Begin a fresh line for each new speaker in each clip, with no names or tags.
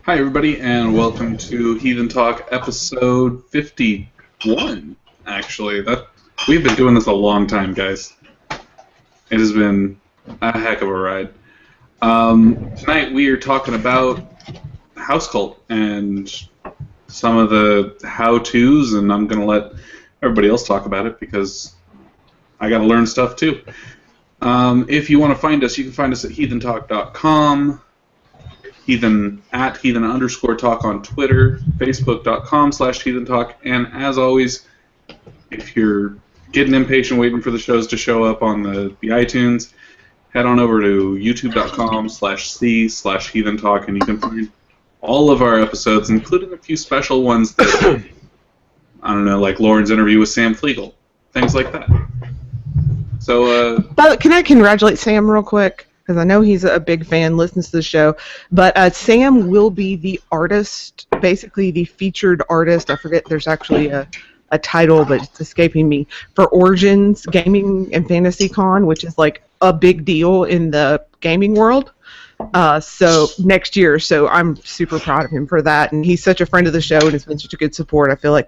Hi, everybody, and welcome to Heathen Talk, episode 51. Actually, we've been doing this a long time, guys. It has been a heck of a ride. Tonight we are talking about House Cult and some of the how-tos, and I'm going to let everybody else talk about it because I got to learn stuff too. If you want to find us, you can find us at heathentalk.com. Heathen_talk on Twitter, facebook.com/heathentalk, and as always, if you're getting impatient waiting for the shows to show up on the iTunes, head on over to youtube.com/c/heathentalk, and you can find all of our episodes, including a few special ones that, I don't know, like Lauren's interview with Sam Flegel, things like that. So,
But can I congratulate Sam real quick? Because I know he's a big fan, listens to the show. But Sam will be the artist, basically the featured artist. I forget, there's actually a title, but it's escaping me, for Origins Gaming and Fantasy Con, which is like a big deal in the gaming world. So next year, so I'm super proud of him for that. And he's such a friend of the show and has been such a good support. I feel like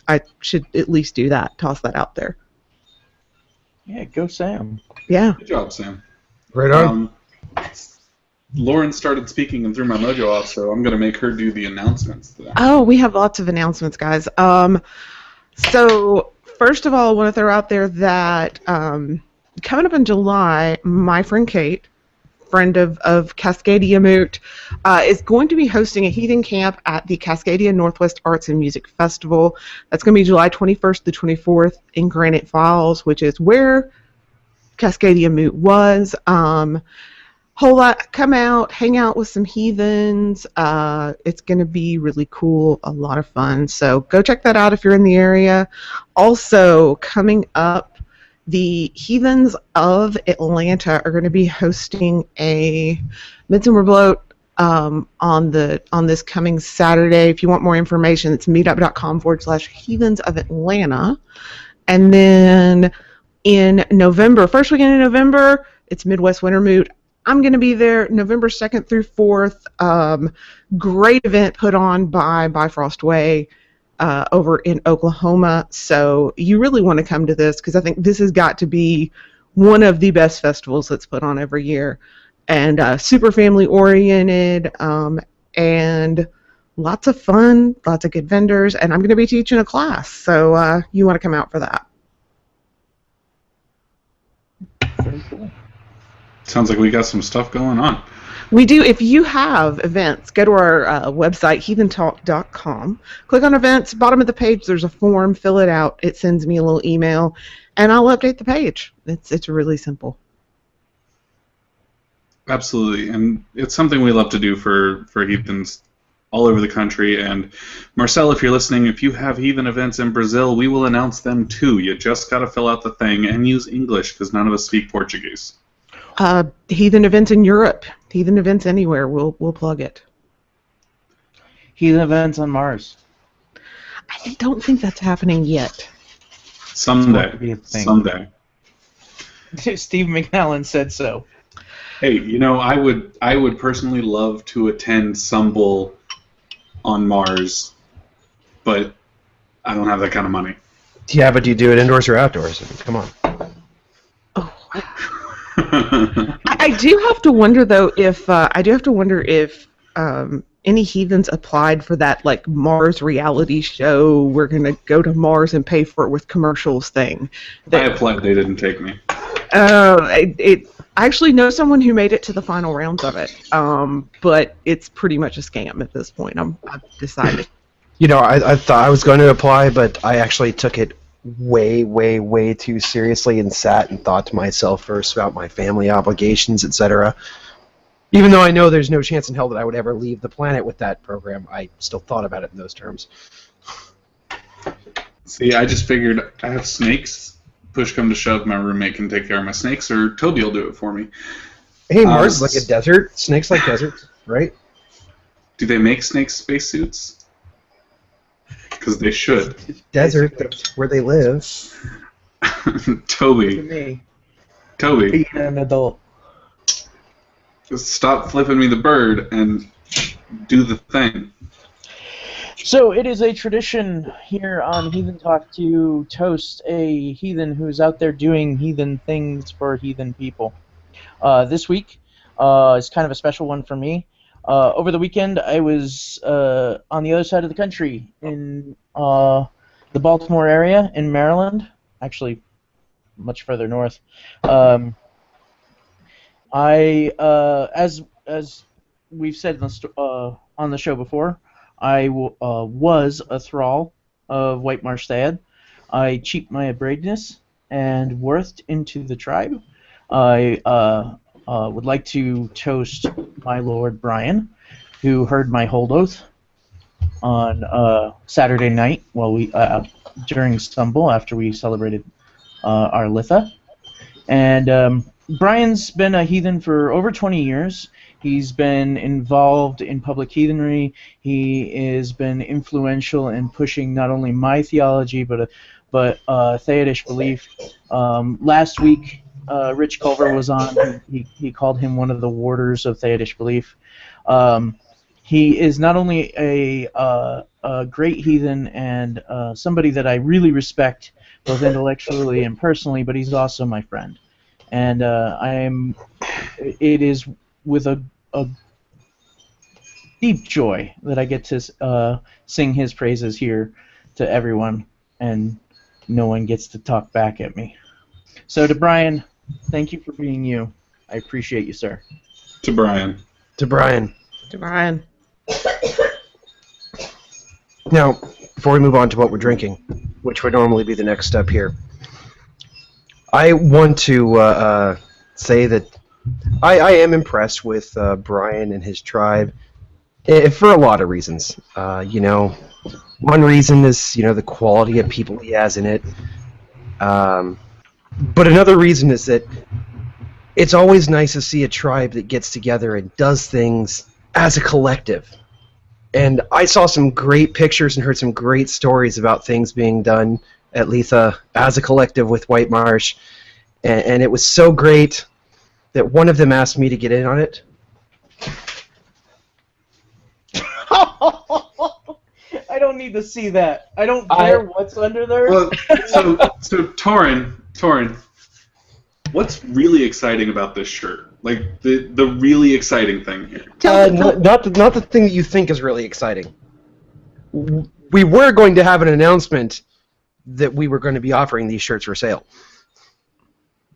I should at least do that, toss that out there.
Yeah, go Sam.
Yeah.
Good job, Sam.
Right on.
Lauren started speaking and threw my mojo off, so I'm going to make her do the announcements today.
Oh, we have lots of announcements, guys. So, first of all, I want to throw out there that coming up in July, my friend Kate, friend of Cascadia Moot, is going to be hosting a heathen camp at the Cascadia Northwest Arts and Music Festival. That's going to be July 21st to 24th in Granite Falls, which is where Cascadia Moot was. Whole lot, come out, hang out with some heathens. It's going to be really cool, a lot of fun. So go check that out if you're in the area. Also, coming up, the Heathens of Atlanta are going to be hosting a Midsummer Bloat on this coming Saturday. If you want more information, it's meetup.com/Heathens of Atlanta. And then in November, first weekend in November, it's Midwest Winter Moot. I'm going to be there November 2nd through 4th. Great event put on by Bifrost Way over in Oklahoma. So you really want to come to this because I think this has got to be one of the best festivals that's put on every year. And super family oriented and lots of fun, lots of good vendors. And I'm going to be teaching a class. So you want to come out for that.
Very cool.
Sounds like we got some stuff going on.
We do. If you have events, go to our website, heathentalk.com. Click on events. Bottom of the page, there's a form. Fill it out. It sends me a little email, and I'll update the page. It's really simple.
Absolutely, and it's something we love to do for heathens all over the country. And Marcel, if you're listening, if you have heathen events in Brazil, we will announce them too. You just got to fill out the thing and use English because none of us speak Portuguese.
Heathen events in Europe, heathen events anywhere, we'll plug it.
Heathen events on Mars.
I don't think that's happening yet.
Someday. Someday.
Steve McNallen said so.
Hey, you know, I would personally love to attend Sumble on Mars, but I don't have that kind of money.
Yeah, but do you do it indoors or outdoors? I mean, come on.
Oh, I do have to wonder though if any heathens applied for that like Mars reality show. We're gonna go to Mars and pay for it with commercials thing.
I applied, they didn't take me.
I actually know someone who made it to the final rounds of it, but it's pretty much a scam at this point. I've decided.
You know, I thought I was going to apply, but I actually took it way too seriously and sat and thought to myself first about my family obligations, etc. Even though I know there's no chance in hell that I would ever leave the planet with that program, I still thought about it in those terms.
See, I just figured I have snakes. Push come to shove, my roommate can take care of my snakes, or Toby will do it for me.
Hey, Mars is like a desert. Snakes like deserts, right?
Do they make snake spacesuits? Because they should.
Desert, that's where they live.
Toby. Toby.
Being an adult.
Just stop flipping me the bird and do the thing.
So it is a tradition here on Heathen Talk to toast a heathen who's out there doing heathen things for heathen people. This week is kind of a special one for me. Over the weekend, I was on the other side of the country in the Baltimore area in Maryland, actually much further north. As we've said on the show before, I was a thrall of White Marsh Thad. I cheaped my braidness and worthed into the tribe. I would like to toast my lord Brian, who heard my hold oath on Saturday night during Stumble after we celebrated our Litha. And Brian's been a heathen for over 20 years. He's been involved in public heathenry. He has been influential in pushing not only my theology but Theodish belief. Last week, Rich Culver was on. He called him one of the warders of Theodish belief. He is not only a great heathen and somebody that I really respect both intellectually and personally, but he's also my friend. And it is with a deep joy that I get to sing his praises here to everyone, and no one gets to talk back at me. So to Brian, thank you for being you. I appreciate you, sir.
To Brian.
To Brian.
To Brian.
Now, before we move on to what we're drinking, which would normally be the next step here, I want to say that I am impressed with Brian and his tribe for a lot of reasons. One reason is the quality of people he has in it. But another reason is that it's always nice to see a tribe that gets together and does things as a collective. And I saw some great pictures and heard some great stories about things being done at Letha as a collective with White Marsh. And it was so great that one of them asked me to get in on it.
I don't need to see that. I don't care what's under there.
Well, so Thorin, what's really exciting about this shirt? Like the really exciting thing here.
Not the thing that you think is really exciting. We were going to have an announcement that we were going to be offering these shirts for sale.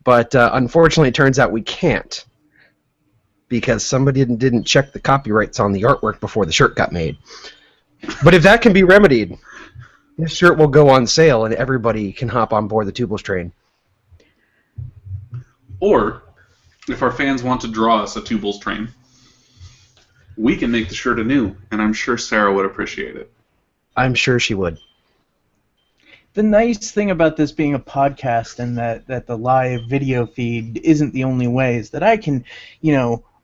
But unfortunately, it turns out we can't, because somebody didn't check the copyrights on the artwork before the shirt got made. But if that can be remedied, this shirt will go on sale and everybody can hop on board the Tubles train.
Or, if our fans want to draw us a Tubles train, we can make the shirt anew, and I'm sure Sarah would appreciate it.
I'm sure she would.
The nice thing about this being a podcast and that the live video feed isn't the only way is that I can,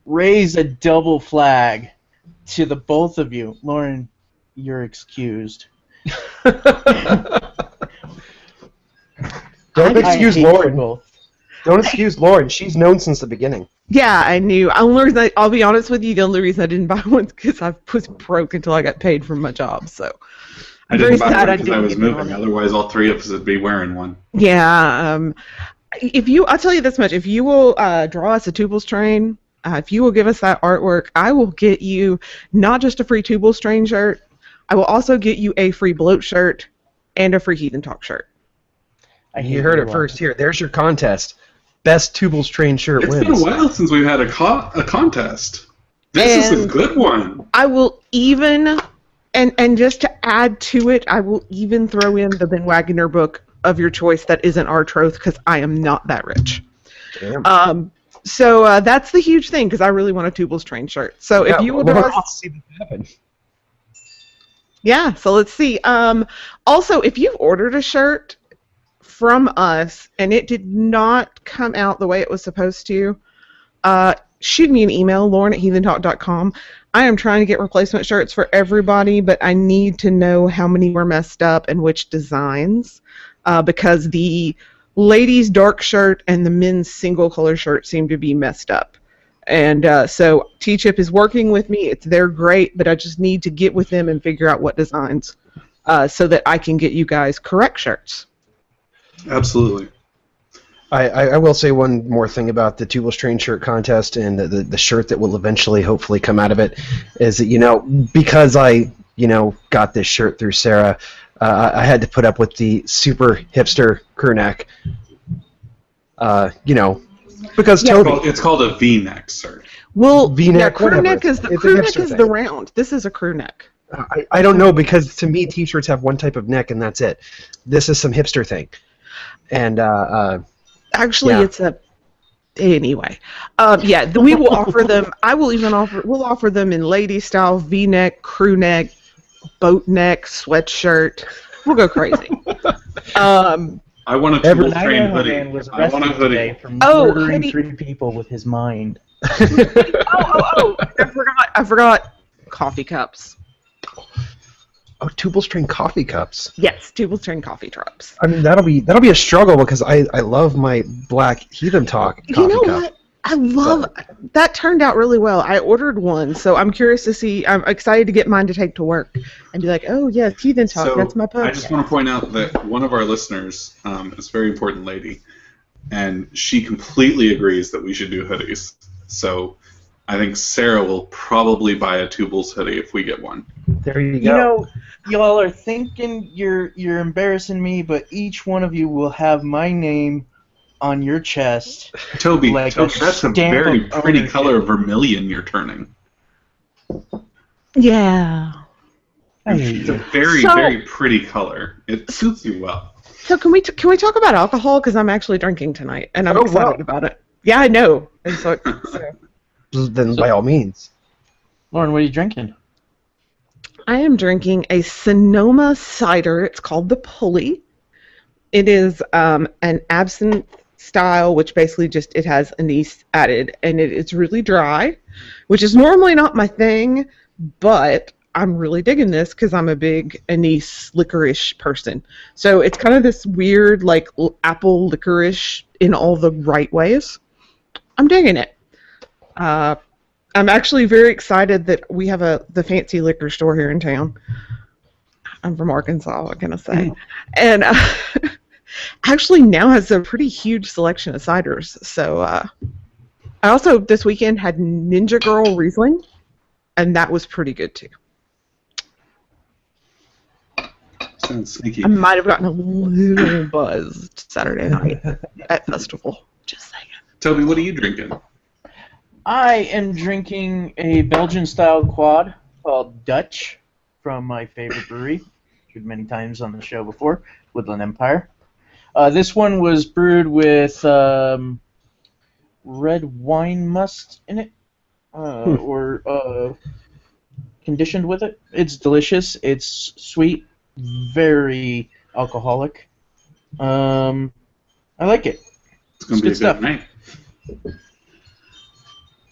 raise a double flag to the both of you. Lauren, you're excused.
Don't excuse Lauren. Don't excuse Lauren. She's known since the beginning.
Yeah, I knew. I'll be honest with you, the only reason I didn't buy one is because I was broke until I got paid for my job, so...
I didn't buy one because I was moving. Otherwise, all three of us would be wearing one.
Yeah. I'll tell you this much. If you will draw us a Tubles train, if you will give us that artwork, I will get you not just a free Tubles train shirt, I will also get you a free bloat shirt and a free Heathen Talk shirt.
You heard it first here. There's your contest. Best Tubles train shirt wins.
It's been a while since we've had a contest. This is a good one.
I will even... And just to add to it, I will even throw in the Ben Wagner book of your choice that isn't our troth, because I am not that rich.
Damn.
So that's the huge thing, because I really want a Tubles train shirt. So if you will draw us...
see this happen.
Yeah, so let's see. Also, if you've ordered a shirt from us and it did not come out the way it was supposed to, shoot me an email, lauren@heathentalk.com. I am trying to get replacement shirts for everybody, but I need to know how many were messed up and which designs, because the ladies' dark shirt and the men's single color shirt seem to be messed up. And so T-Chip is working with me. They're great, but I just need to get with them and figure out what designs so that I can get you guys correct shirts.
Absolutely.
I will say one more thing about the Tubal Strain shirt contest and the shirt that will eventually hopefully come out of it is that, because I, got this shirt through Sarah, I had to put up with the super hipster crew neck, because Toby...
It's called a V-neck, sir.
Well,
V-neck,
crew neck is
the
the round. This is a crew neck.
I don't know, because to me T-shirts have one type of neck and that's it. This is some hipster thing. And,
Actually, it's a... Anyway. We will offer them... We'll offer them in lady style, V-neck, crew neck, boat neck, sweatshirt. We'll go crazy.
I want a Tubal Strain hoodie.
Man was
I want a
arrested
hoodie.
today for murdering
hoodie.
3 people with his mind.
I forgot. Coffee cups.
Oh, Tubal Strain coffee cups.
Yes, Tubal Strain coffee cups.
I mean, that'll be a struggle because I love my black Heathen Talk coffee
You know
cup.
what? I love that. Turned out really well. I ordered one, so I'm curious to see. I'm excited to get mine to take to work and be like, oh yeah, Heathen Talk.
So,
that's my podcast.
I just want to point out that one of our listeners is a very important lady, and she completely agrees that we should do hoodies. So I think Sarah will probably buy a Tubal's hoodie if we get one.
There you go.
Y'all are thinking you're embarrassing me, but each one of you will have my name on your chest.
Toby,
Like
that's a
stamp
very
of
pretty
ownership.
color of vermilion you're turning.
Yeah.
It's a very, very pretty color. It suits you well.
So can we talk about alcohol? Because I'm actually drinking tonight, and I'm excited
wow.
about it. Yeah, I know. And so
Then by all means.
Lauren, what are you drinking?
I am drinking a Sonoma cider. It's called the Pulley. It is an absinthe style, which basically just it has anise added, and it's really dry, which is normally not my thing, but I'm really digging this because I'm a big anise licorice person. So it's kind of this weird like apple licorice in all the right ways. I'm digging it. I'm actually very excited that we have the fancy liquor store here in town. I'm from Arkansas, what can I say? And actually now has a pretty huge selection of ciders. So I also this weekend had Ninja Girl Riesling, and that was pretty good too.
Sounds sneaky.
I might have gotten a little buzzed Saturday night at festival. Just saying.
Toby, what are you drinking?
I am drinking a Belgian-style quad called Dutch from my favorite brewery. Brewed many times on the show before, Woodland Empire. This one was brewed with red wine must in it, or conditioned with it. It's delicious. It's sweet, very alcoholic. I like it.
It's going to be a good
stuff.
night.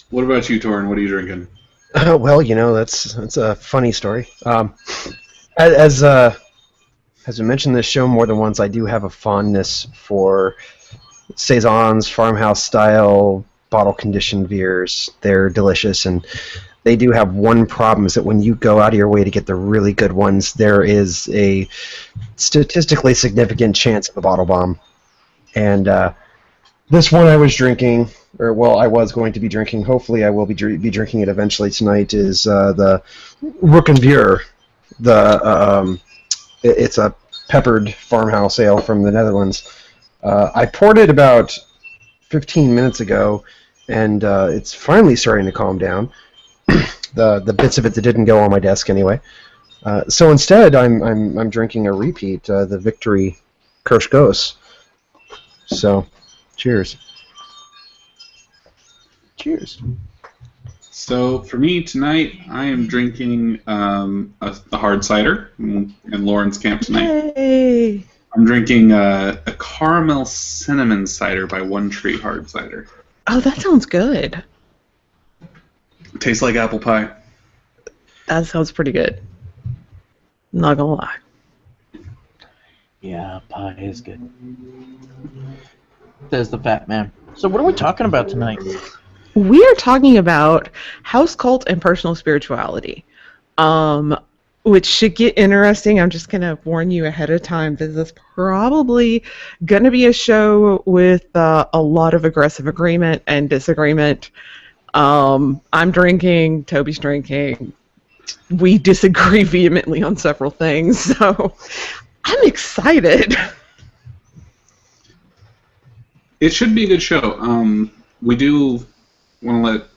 What about you, Thorin? What are you drinking?
Well, that's a funny story. As I mentioned in this show more than once, I do have a fondness for saisons, farmhouse-style, bottle-conditioned beers. They're delicious, and they do have one problem, is that when you go out of your way to get the really good ones, there is a statistically significant chance of a bottle bomb. And this one I was drinking, I was going to be drinking, hopefully I will be drinking it eventually tonight, is the Rookenbier. It's a peppered farmhouse ale from the Netherlands. I poured it about 15 minutes ago, and it's finally starting to calm down. The bits of it that didn't go on my desk anyway. So instead, I'm drinking a repeat, the Victory Kirsch Ghost. So, cheers.
Cheers.
So for me tonight, I am drinking a hard cider in Lauren's camp tonight.
Yay!
I'm drinking a caramel cinnamon cider by One Tree Hard Cider.
Oh, that sounds good.
It tastes like apple pie.
That sounds pretty good. Not gonna lie.
Yeah, pie is good. Says the fat man. So what are we talking about tonight?
We are talking about house cult and personal spirituality, which should get interesting. I'm just going to warn you ahead of time. This is probably going to be a show with a lot of aggressive agreement and disagreement. I'm drinking, Toby's drinking. We disagree vehemently on several things, so I'm excited.
It should be a good show. We do want to let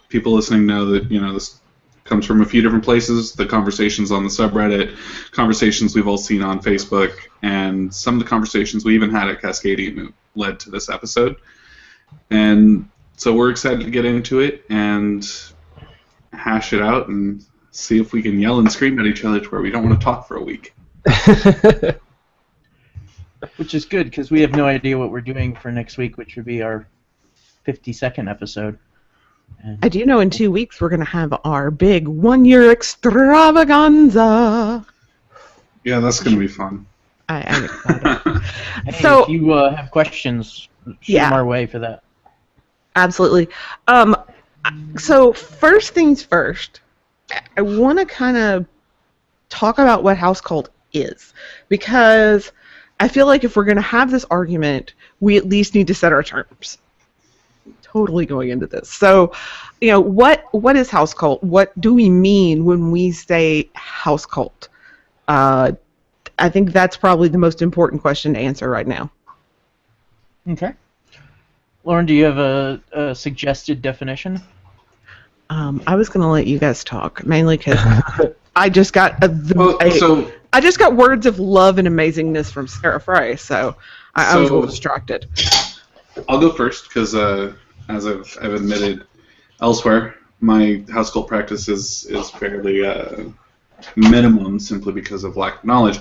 people listening know that, this comes from a few different places. The conversations on the subreddit, conversations we've all seen on Facebook, and some of the conversations we even had at Cascadian led to this episode. And so we're excited to get into it and hash it out and see if we can yell and scream at each other to where we don't want to talk for a week.
Which is good, because we have no idea what we're doing for next week, which would be our 52nd episode. And
I do know in 2 weeks we're going to have our big 1-year extravaganza.
Yeah, that's going to be fun.
I'm excited.
hey,
So-
if you have questions, shoot them our way for that.
Absolutely. So first things first, I want to kind of talk about what house cult is, because I feel like if we're going to have this argument, we at least need to set our terms. Totally going into this. So, what is house cult? What do we mean when we say house cult? I think that's probably the most important question to answer right now.
Okay. Lauren, do you have a suggested definition?
I was going to let you guys talk, mainly because I just got I just got words of love and amazingness from Sarah Frey, so I was a little distracted.
I'll go first because, as I've admitted elsewhere, my house cult practice is fairly minimum simply because of lack of knowledge.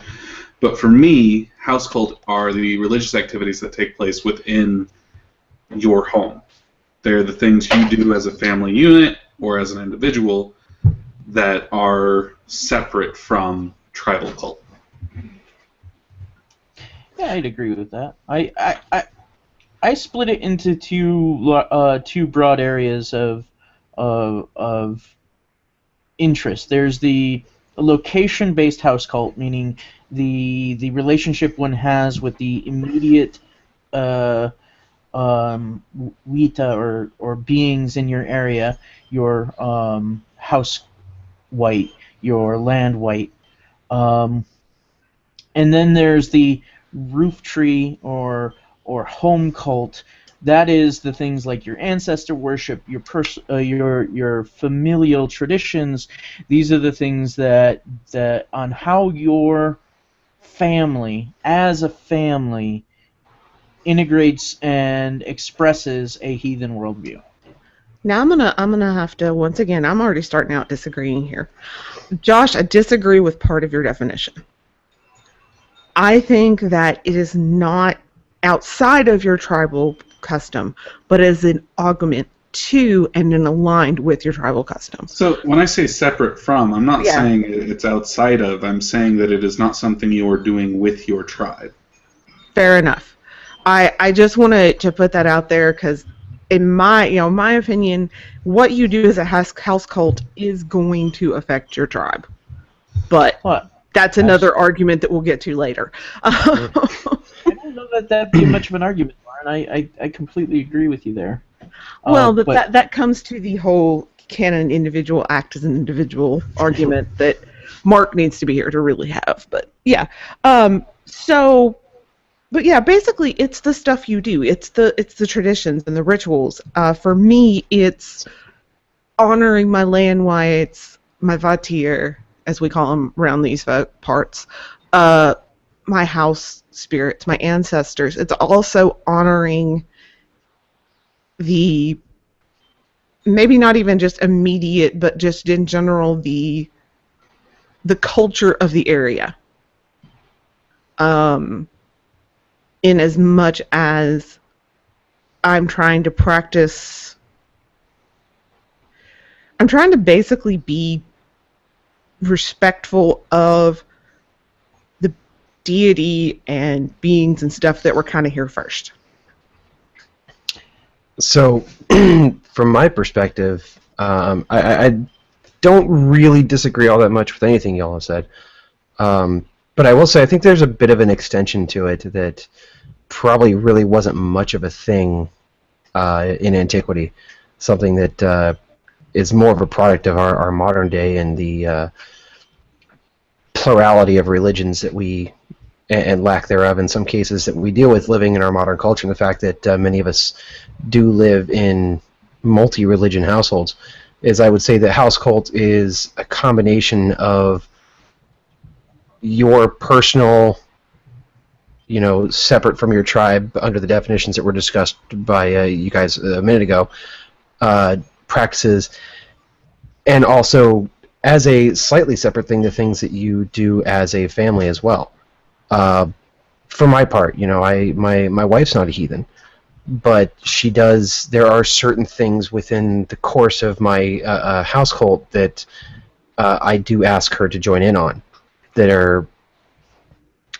But for me, house cult are the religious activities that take place within your home. They're the things you do as a family unit or as an individual that are separate from tribal cult.
Yeah, I'd agree with that. I split it into two broad areas of interest. There's the location-based house cult, meaning the relationship one has with the immediate Wita or beings in your area, your house white, your land white. And then there's the roof tree or home cult. That is the things like your ancestor worship, your familial traditions. These are the things that on how your family, as a family, integrates and expresses a heathen worldview.
Now I'm gonna have to, once again, I'm already starting out disagreeing here. Josh, I disagree with part of your definition. I think that it is not outside of your tribal custom, but as an augment to and then aligned with your tribal customs.
So when I say separate from, I'm not saying it's outside of. I'm saying that it is not something you are doing with your tribe.
Fair enough. I just wanted to put that out there because in my opinion, what you do as a house cult is going to affect your tribe. But that's another argument that we'll get to later.
I don't know that that'd be much of an argument, Lauren. I completely agree with you there.
Well, that comes to the whole can an individual act as an individual argument that Mark needs to be here to really have. But yeah, But yeah, basically it's the stuff you do. It's the traditions and the rituals. For me, it's honoring my land whites, my vatir, as we call them around these parts, my house spirits, my ancestors. It's also honoring the, maybe not even just immediate, but just in general the culture of the area. In as much as I'm trying to practice, I'm trying to basically be respectful of the deity and beings and stuff that were kind of here first.
So, from my perspective, I don't really disagree all that much with anything y'all have said. But I will say I think there's a bit of an extension to it that probably really wasn't much of a thing in antiquity. Something that is more of a product of our modern day and the plurality of religions that we and lack thereof in some cases that we deal with living in our modern culture, and the fact that many of us do live in multi-religion households, is I would say that house cult is a combination of your personal, separate from your tribe under the definitions that were discussed by you guys a minute ago, practices, and also as a slightly separate thing, the things that you do as a family as well. For my part, my wife's not a heathen, but she does. There are certain things within the course of my house cult that I do ask her to join in on, that are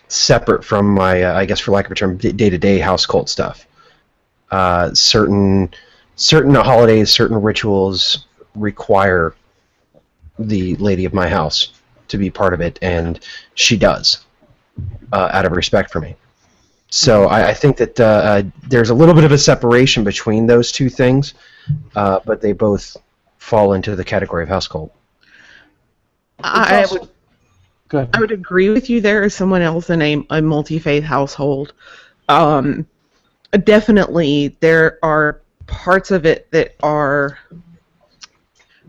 separate from my, I guess for lack of a term, day-to-day house cult stuff. Certain holidays, certain rituals require the lady of my house to be part of it, and she does. Out of respect for me. So I think that there's a little bit of a separation between those two things, but they both fall into the category of house cult.
I would agree with you there as someone else in a multi-faith household. Definitely there are parts of it that are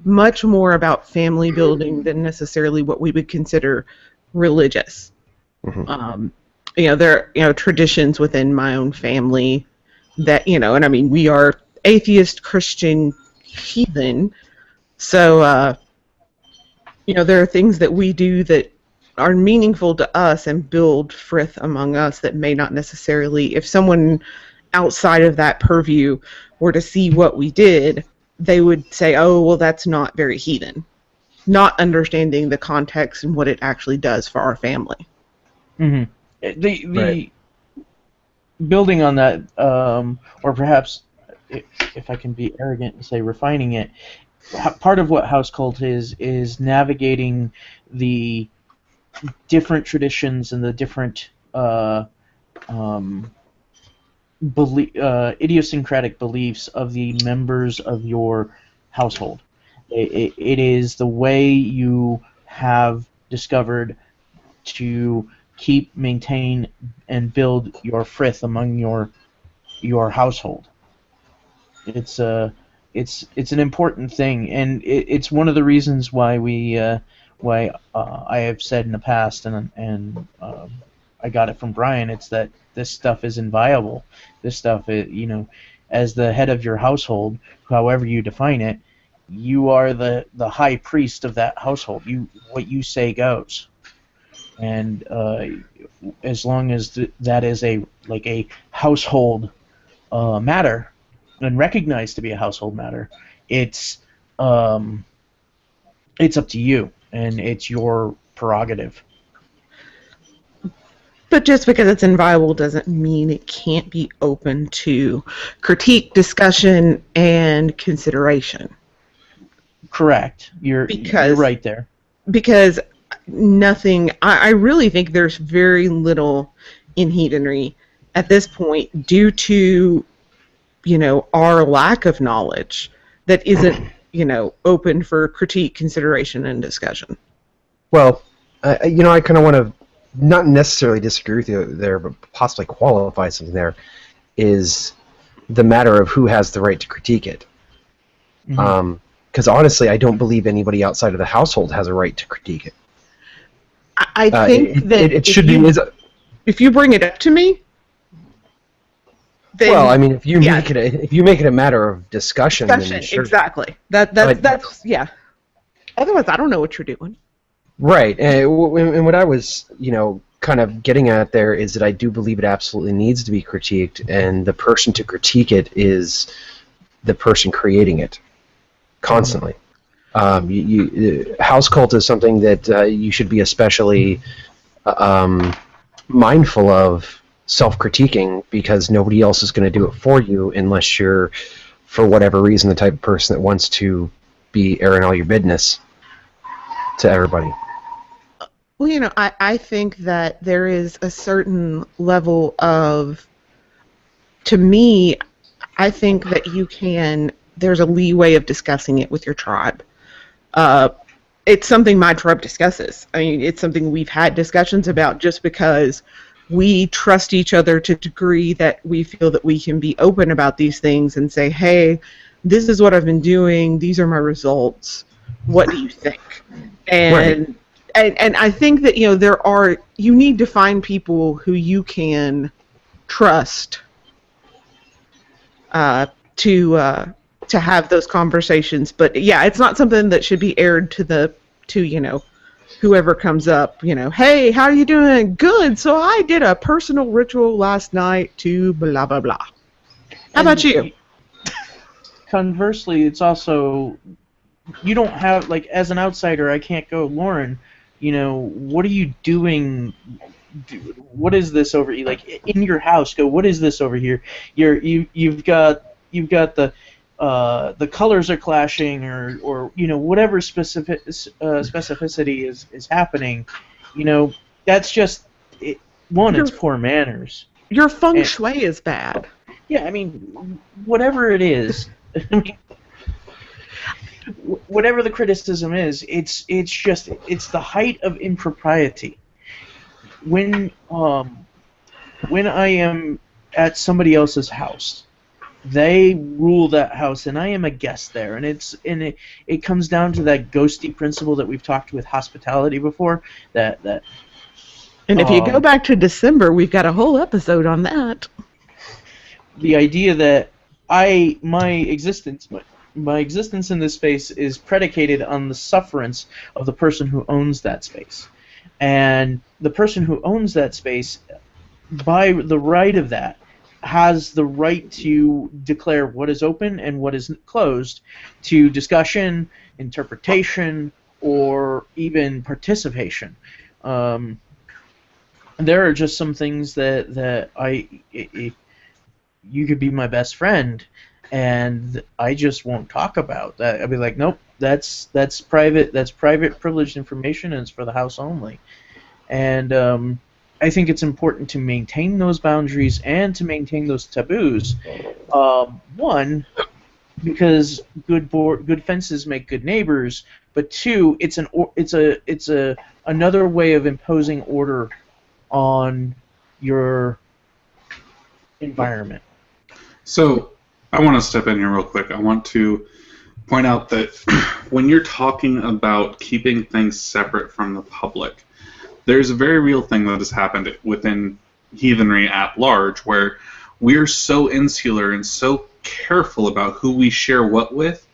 much more about family building than necessarily what we would consider religious. Mm-hmm. There are traditions within my own family that and I mean we are atheist, Christian, heathen, so there are things that we do that are meaningful to us and build frith among us that may not necessarily, if someone outside of that purview were to see what we did, they would say, oh well, that's not very heathen, not understanding the context and what it actually does for our family.
Mm-hmm. The building on that, or perhaps, if I can be arrogant and say refining it, part of what house cult is navigating the different traditions and the different idiosyncratic beliefs of the members of your household. It is the way you have discovered to keep, maintain, and build your frith among your household. It's an important thing, and it's one of the reasons why I have said in the past, and I got it from Brian. It's that this stuff is inviolable. This stuff, as the head of your household, however you define it, you are the high priest of that household. What you say goes. And as long as that is a household matter and recognized to be a household matter, it's up to you, and it's your prerogative.
But just because it's inviolable doesn't mean it can't be open to critique, discussion, and consideration.
Correct. You're right there. Because
I really think there's very little in heathenry at this point due to, our lack of knowledge that isn't, open for critique, consideration, and discussion.
Well, I kind of want to not necessarily disagree with you there, but possibly qualify something there, is the matter of who has the right to critique it. Mm-hmm. Because honestly, I don't believe anybody outside of the household has a right to critique it.
I think that
it should be.
If you bring it up to me, then,
well, I mean, if you make it a matter of discussion, then sure.
Exactly. That's yeah. Otherwise, I don't know what you're doing.
Right, and what I was, kind of getting at there is that I do believe it absolutely needs to be critiqued, and the person to critique it is the person creating it, constantly. House cult is something that you should be especially mindful of self-critiquing, because nobody else is going to do it for you unless you're, for whatever reason, the type of person that wants to be airing all your business to everybody.
Well, I think that there is a certain level of, to me, I think that there's a leeway of discussing it with your tribe. It's something my tribe discusses. I mean, it's something we've had discussions about, just because we trust each other to a degree that we feel that we can be open about these things and say, hey, this is what I've been doing, these are my results, what do you think? And I think that you need to find people who you can trust to have those conversations. But yeah, it's not something that should be aired to whoever comes up. Hey, how are you doing? Good. So I did a personal ritual last night to blah blah blah. How about you?
Conversely, it's also, you don't have, like, as an outsider, I can't go, Lauren, what are you doing? What is this over here? Like, in your house, go, what is this over here? You've got the colors are clashing, or whatever specificity is happening. That's just it. It's poor manners.
Your feng shui is bad.
Yeah, I mean, whatever it is. I mean, whatever the criticism is, it's the height of impropriety. When I am at somebody else's house, they rule that house, and I am a guest there, and it comes down to that ghosty principle that we've talked with hospitality before. That.
And if you go back to December, we've got a whole episode on that.
The idea that my existence in this space is predicated on the sufferance of the person who owns that space. And the person who owns that space, by the right of that, has the right to declare what is open and what is closed to discussion, interpretation, or even participation. There are just some things that you could be my best friend, and I just won't talk about that. I'll be like, nope, that's private. That's private, privileged information, and it's for the house only. And I think it's important to maintain those boundaries and to maintain those taboos. One, because good fences make good neighbors. But two, it's another way of imposing order on your environment.
So I want to step in here real quick. I want to point out that when you're talking about keeping things separate from the public, there's a very real thing that has happened within heathenry at large, where we're so insular and so careful about who we share what with,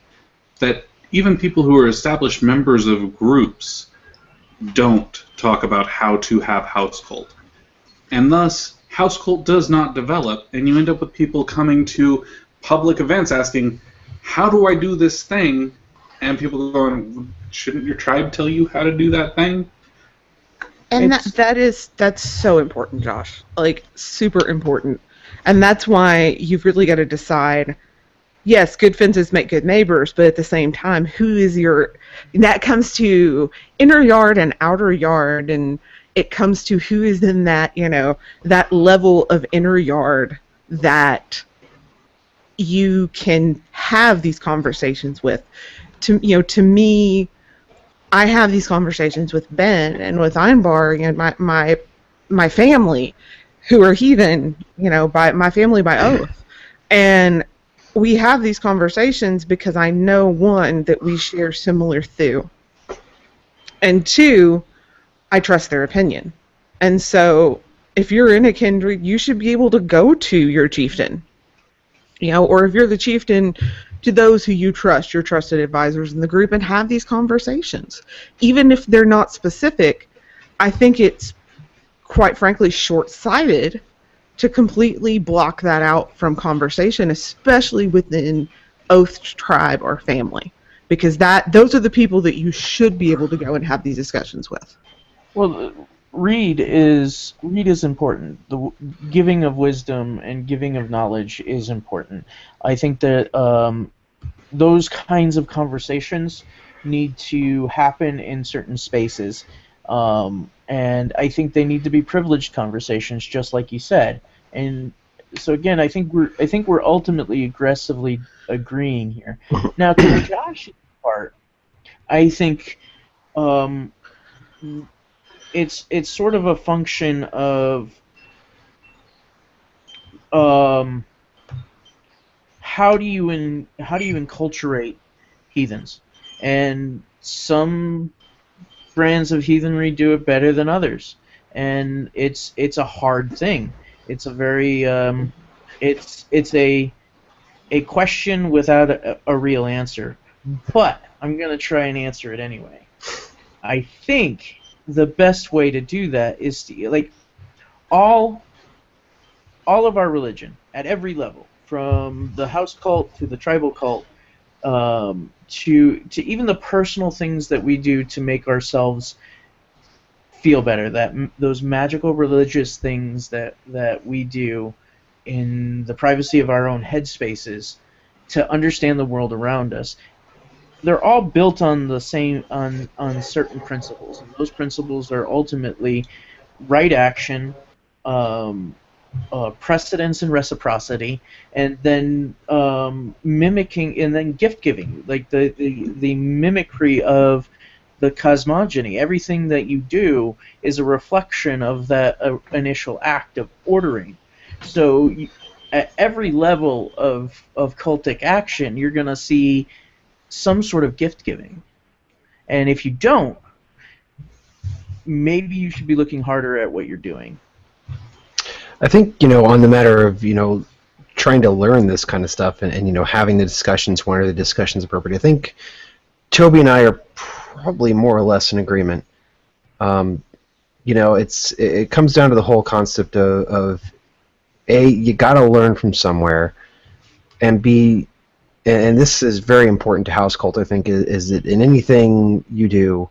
that even people who are established members of groups don't talk about how to have house cult. And thus, house cult does not develop, and you end up with people coming to public events asking, how do I do this thing? And people going, shouldn't your tribe tell you how to do that thing?
And that's so important, Josh. Like, super important. And that's why you've really got to decide, yes, good fences make good neighbors, but at the same time, who is your... And that comes to inner yard and outer yard, and it comes to who is in that, that level of inner yard that you can have these conversations with. To me, I have these conversations with Ben and with Einbar and my family, who are heathen, by my family by oath. And we have these conversations because I know, one, that we share similar thew, and two, I trust their opinion. And so if you're in a kindred, you should be able to go to your chieftain, or if you're the chieftain, to those who you trust, your trusted advisors in the group, and have these conversations. Even if they're not specific, I think it's, quite frankly, short-sighted to completely block that out from conversation, especially within oath tribe or family, because those are the people that you should be able to go and have these discussions with.
Well, Read is important. The giving of wisdom and giving of knowledge is important. I think that those kinds of conversations need to happen in certain spaces, and I think they need to be privileged conversations, just like you said. And so again, I think we're ultimately aggressively agreeing here. Now, to Josh's part, I think it's sort of a function of how do you enculturate heathens, and some brands of heathenry do it better than others, and it's a hard thing. It's a very it's a question without a real answer, but I'm gonna try and answer it anyway. I think the best way to do that is to, like, all of our religion at every level, from the house cult to the tribal cult, to even the personal things that we do to make ourselves feel better, those magical religious things that we do in the privacy of our own headspaces to understand the world around us. They're all built on the same on certain principles, and those principles are ultimately right action, precedence and reciprocity, and then mimicking, and then gift giving, like the mimicry of the cosmogony. Everything that you do is a reflection of that initial act of ordering. So at every level of cultic action, you're going to see some sort of gift giving. And if you don't, maybe you should be looking harder at what you're doing.
I think, on the matter of, trying to learn this kind of stuff and having the discussions, when are the discussions appropriate, I think Toby and I are probably more or less in agreement. It comes down to the whole concept of A, you got to learn from somewhere, and B, and this is very important to house cult, I think, is that in anything you do,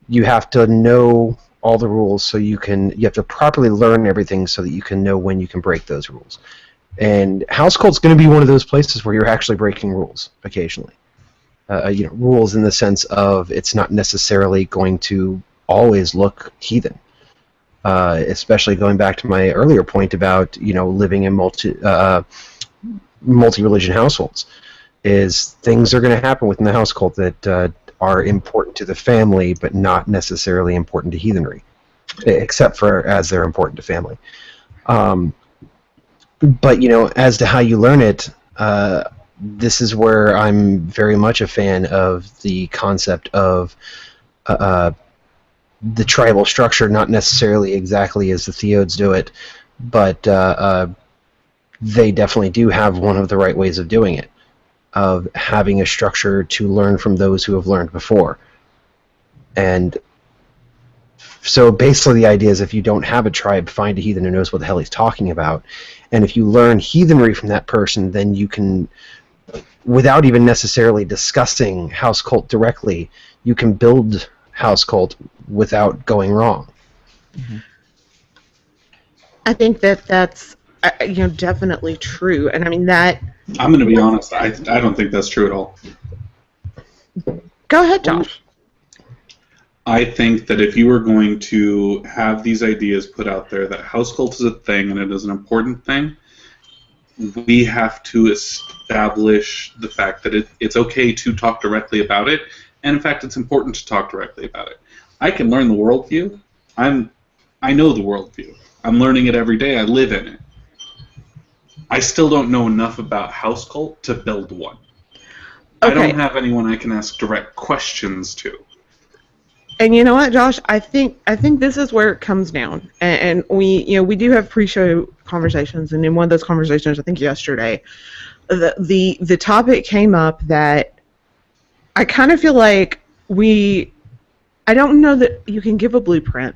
you have to know all the rules, so you have to properly learn everything so that you can know when you can break those rules. And house cult's going to be one of those places where you're actually breaking rules occasionally. Rules in the sense of it's not necessarily going to always look heathen. Especially going back to my earlier point about living in multi-religion households, is things are going to happen within the house cult that are important to the family, but not necessarily important to heathenry, except for as they're important to family. But as to how you learn it, this is where I'm very much a fan of the concept of the tribal structure, not necessarily exactly as the Theodes do it, but they definitely do have one of the right ways of doing it, of having a structure to learn from those who have learned before. And so basically the idea is, if you don't have a tribe, find a heathen who knows what the hell he's talking about. And if you learn heathenry from that person, then you can, without even necessarily discussing house cult directly, you can build house cult without going wrong.
Mm-hmm.
I think that's definitely true, and I mean that.
I'm going to be honest. I don't think that's true at all.
Go ahead, Josh.
I think that if you were going to have these ideas put out there that house cult is a thing and it is an important thing, we have to establish the fact that it's okay to talk directly about it, and in fact it's important to talk directly about it. I can learn the worldview. I know the worldview. I'm learning it every day. I live in it. I still don't know enough about house cult to build one. Okay. I don't have anyone I can ask direct questions to.
And you know what, Josh? I think this is where it comes down. And we do have pre-show conversations, and in one of those conversations, I think yesterday, the topic came up that I kind of feel like I don't know that you can give a blueprint.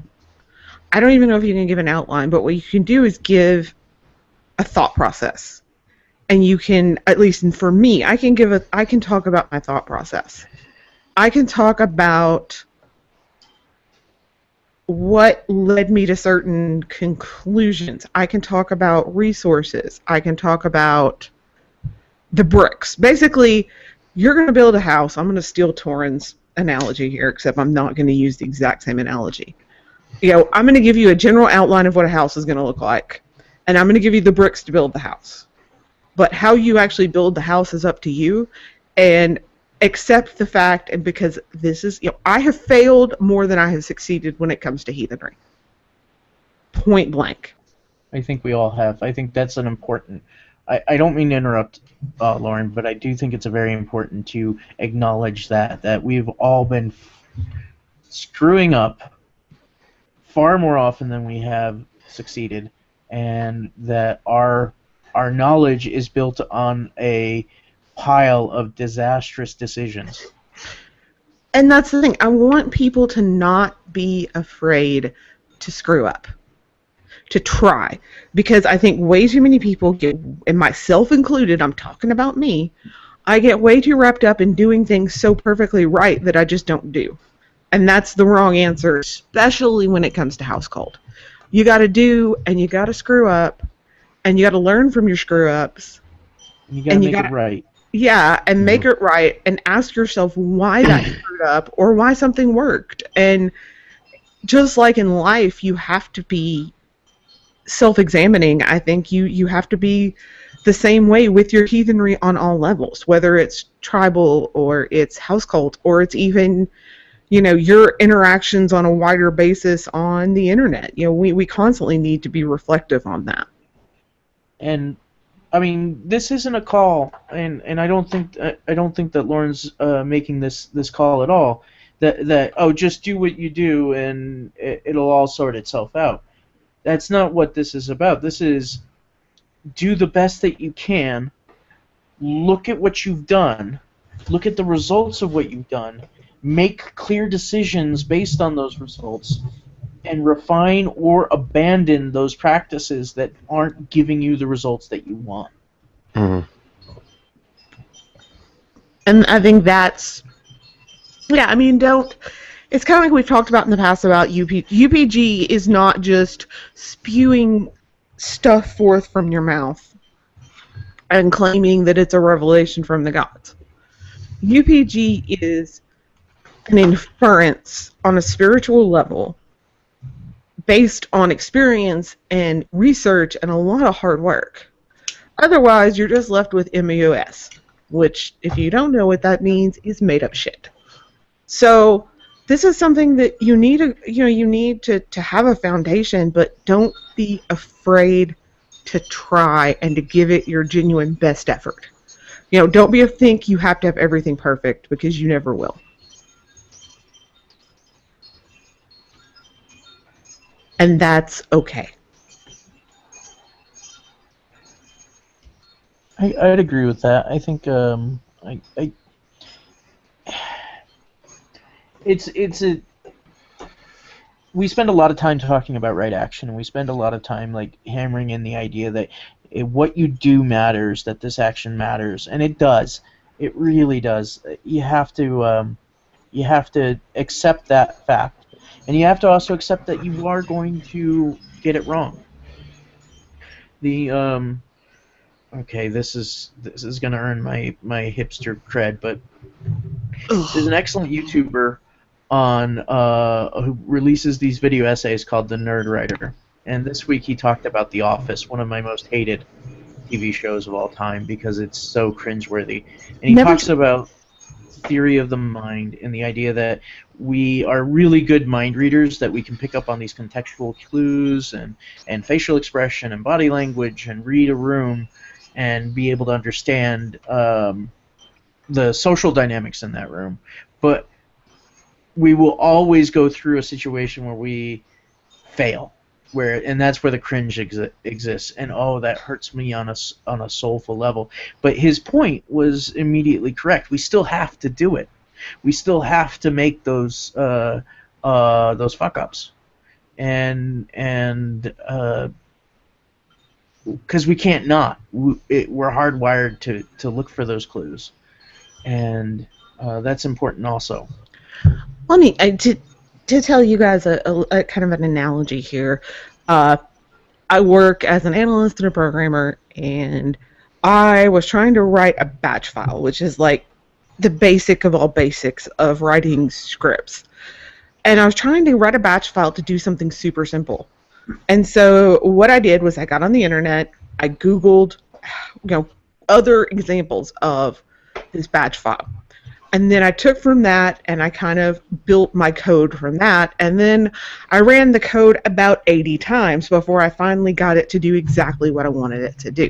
I don't even know if you can give an outline, but what you can do is give a thought process. And you can, at least for me, I can talk about my thought process. I can talk about what led me to certain conclusions. I can talk about resources. I can talk about the bricks. Basically, you're going to build a house. I'm going to steal Thorin's analogy here, except I'm not going to use the exact same analogy. I'm going to give you a general outline of what a house is going to look like, and I'm going to give you the bricks to build the house. But how you actually build the house is up to you, and accept the fact, and because this is, I have failed more than I have succeeded when it comes to heathenry. Point blank.
I think we all have. I think that's an important... I don't mean to interrupt, Lauren, but I do think it's very important to acknowledge that we've all been screwing up far more often than we have succeeded, and that our knowledge is built on a pile of disastrous decisions.
And that's the thing. I want people to not be afraid to screw up, to try, because I think way too many people get, and myself included, I'm talking about me, I get way too wrapped up in doing things so perfectly right that I just don't do. And that's the wrong answer, especially when it comes to house cult. You got to do, and you got to screw up, and you got to learn from your screw ups.
You got to make it right.
Yeah, and make it right, and ask yourself why that screwed up or why something worked. And just like in life, you have to be self-examining. I think you have to be the same way with your heathenry on all levels, whether it's tribal or it's house cult or it's even, your interactions on a wider basis on the internet. We constantly need to be reflective on that.
And I mean, this isn't a call, and I don't think that Lauren's making this call at all. That just do what you do and it'll all sort itself out. That's not what this is about. This is do the best that you can. Look at what you've done. Look at the results of what you've done. Make clear decisions based on those results, and refine or abandon those practices that aren't giving you the results that you want.
Mm-hmm.
And I think that's, it's kind of like we've talked about in the past about UPG is not just spewing stuff forth from your mouth and claiming that it's a revelation from the gods. UPG is an inference on a spiritual level based on experience and research and a lot of hard work. Otherwise, you're just left with MUS, which, if you don't know what that means, is made up shit. So this is something that you need to have a foundation, but don't be afraid to try and to give it your genuine best effort. Don't think you have to have everything perfect, because you never will. And that's okay.
I'd agree with that. I think we spend a lot of time talking about right action, and we spend a lot of time hammering in the idea that what you do matters, that this action matters, and it does. It really does. You have to accept that fact, and you have to also accept that you are going to get it wrong. Okay, this is gonna earn my hipster cred, but there's an excellent YouTuber on who releases these video essays called The Nerd Writer, and this week he talked about The Office, one of my most hated TV shows of all time because it's so cringeworthy, and he talks about theory of the mind and the idea that we are really good mind readers, that we can pick up on these contextual clues and facial expression and body language and read a room and be able to understand the social dynamics in that room. But we will always go through a situation where we fail, and that's where the cringe exists. And that hurts me on a soulful level. But his point was immediately correct. We still have to do it. We still have to make those fuck ups, and because we can't not. We're hardwired to look for those clues, and that's important also.
Well, to to tell you guys a kind of an analogy here, I work as an analyst and a programmer, and I was trying to write a batch file, which is like the basic of all basics of writing scripts. And I was trying to write a batch file to do something super simple. And so what I did was I got on the internet, I Googled, other examples of this batch file. And then I took from that and I kind of built my code from that. And then I ran the code about 80 times before I finally got it to do exactly what I wanted it to do.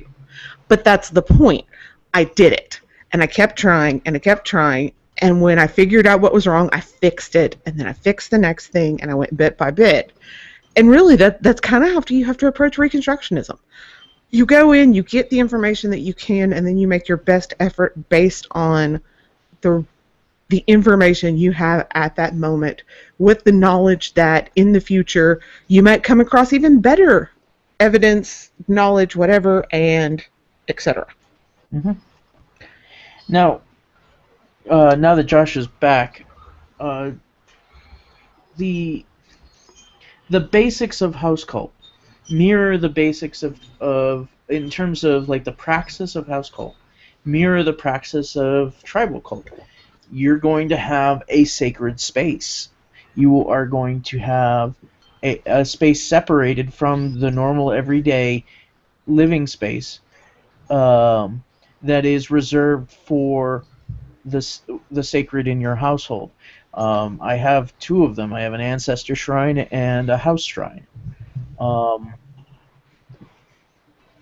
But that's the point. I did it. And I kept trying and I kept trying. And when I figured out what was wrong, I fixed it. And then I fixed the next thing and I went bit by bit. And really that's kind of how you have to approach Reconstructionism. You go in, you get the information that you can, and then you make your best effort based on the information you have at that moment, with the knowledge that in the future you might come across even better evidence, knowledge, whatever, and etc.
Mm-hmm. Now that Josh is back, the basics of house cult mirror the basics of in terms of like the praxis of house cult mirror the praxis of tribal cult. You're going to have a sacred space. You are going to have a space separated from the normal everyday living space that is reserved for the sacred in your household. I have two of them. I have an ancestor shrine and a house shrine.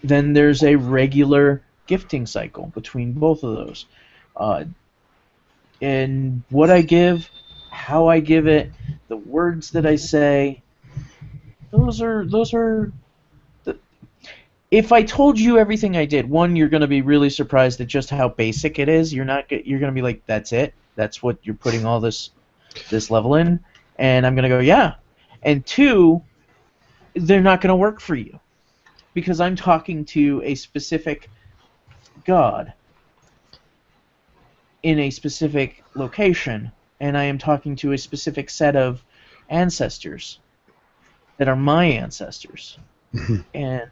Then there's a regular gifting cycle between both of those. And what I give, how I give it, the words that I say, those are if I told you everything I did, one, you're going to be really surprised at just how basic it is. You're going to be like, that's it? That's what you're putting all this level in? And I'm going to go, yeah. And two, they're not going to work for you, because I'm talking to a specific god in a specific location, and I am talking to a specific set of ancestors that are my ancestors. And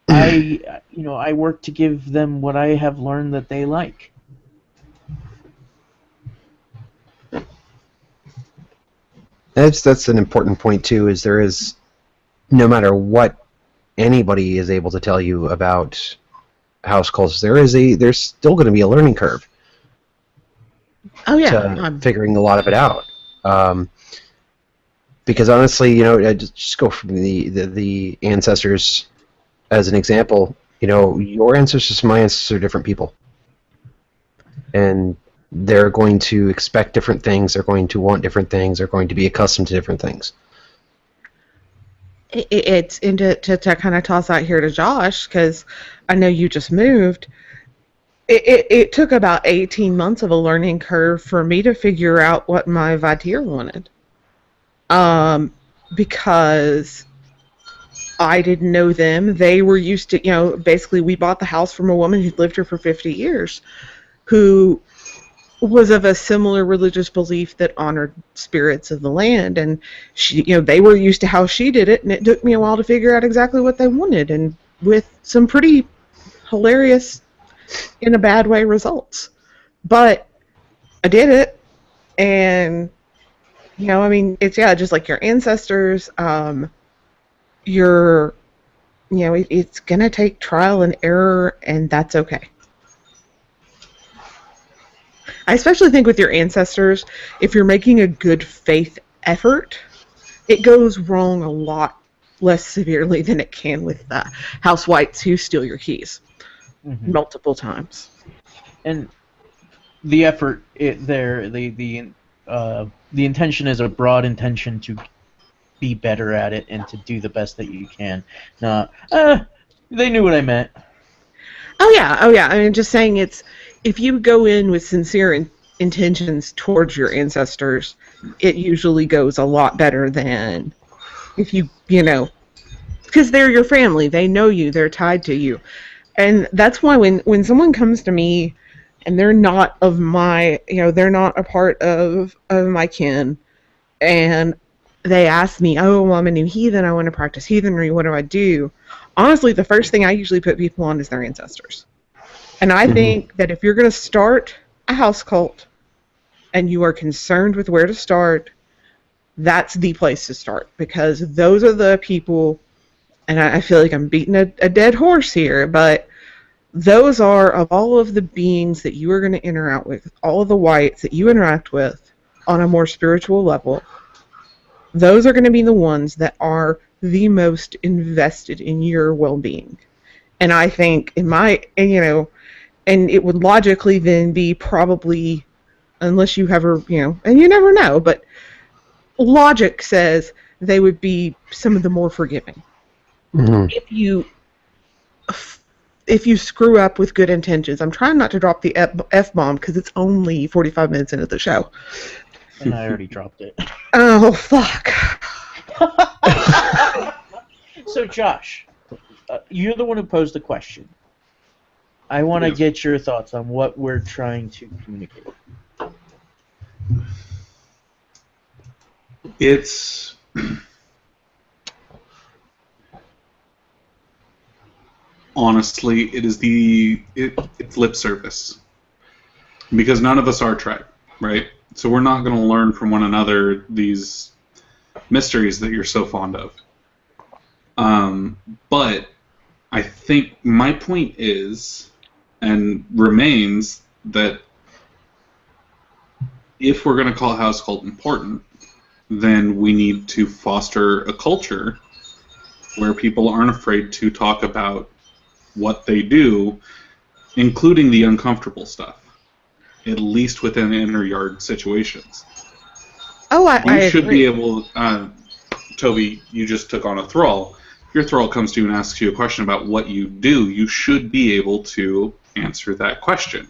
I work to give them what I have learned that they like.
That's an important point too. Is there is, no matter what anybody is able to tell you about house cults, there's still going to be a learning curve.
Oh yeah,
to figuring a lot of it out. Because honestly, I just go from the ancestors as an example. Your ancestors and my ancestors are different people, and they're going to expect different things. They're going to want different things. They're going to be accustomed to different things.
It's to kind of toss out here to Josh, because I know you just moved. It took about 18 months of a learning curve for me to figure out what my Vatir wanted. Because I didn't know them. They were used to, basically we bought the house from a woman who'd lived here for 50 years, who was of a similar religious belief that honored spirits of the land, and she, they were used to how she did it, and it took me a while to figure out exactly what they wanted, and with some pretty hilarious, in a bad way, results. But I did it, and it's just like your ancestors. It's gonna take trial and error, and that's okay. I especially think with your ancestors, if you're making a good faith effort, it goes wrong a lot less severely than it can with house whites who steal your keys multiple times.
And the effort, the intention is a broad intention to be better at it and to do the best that you can. Not, they knew what I meant.
Oh yeah. I mean, just saying, if you go in with sincere intentions towards your ancestors, it usually goes a lot better than if because they're your family, they know you, they're tied to you. And that's why when someone comes to me and they're not of my, they're not a part of my kin, and they ask me, oh, well, I'm a new heathen, I want to practice heathenry, what do I do? Honestly, the first thing I usually put people on is their ancestors. And I think that if you're going to start a house cult and you are concerned with where to start, that's the place to start, because those are the people, and I feel like I'm beating a dead horse here, but those are, of all of the beings that you are going to interact with, all of the whites that you interact with on a more spiritual level, those are going to be the ones that are the most invested in your well-being. And I think and it would logically then be probably, unless you have and you never know, but logic says they would be some of the more forgiving. Mm-hmm. If you screw up with good intentions. I'm trying not to drop the F-bomb because it's only 45 minutes into the show.
And I already dropped it.
Oh, fuck.
So, Josh, you're the one who posed the question. I want to get your thoughts on what we're trying to communicate.
It's honestly, it's lip service, because none of us are tribe, right? So we're not going to learn from one another these mysteries that you're so fond of. But I think my point is, and remains, that if we're going to call house cult important, then we need to foster a culture where people aren't afraid to talk about what they do, including the uncomfortable stuff, at least within inner yard situations.
Oh, I
should
agree.
be able. Toby, you just took on a thrall. If your thrall comes to you and asks you a question about what you do, you should be able to answer that question.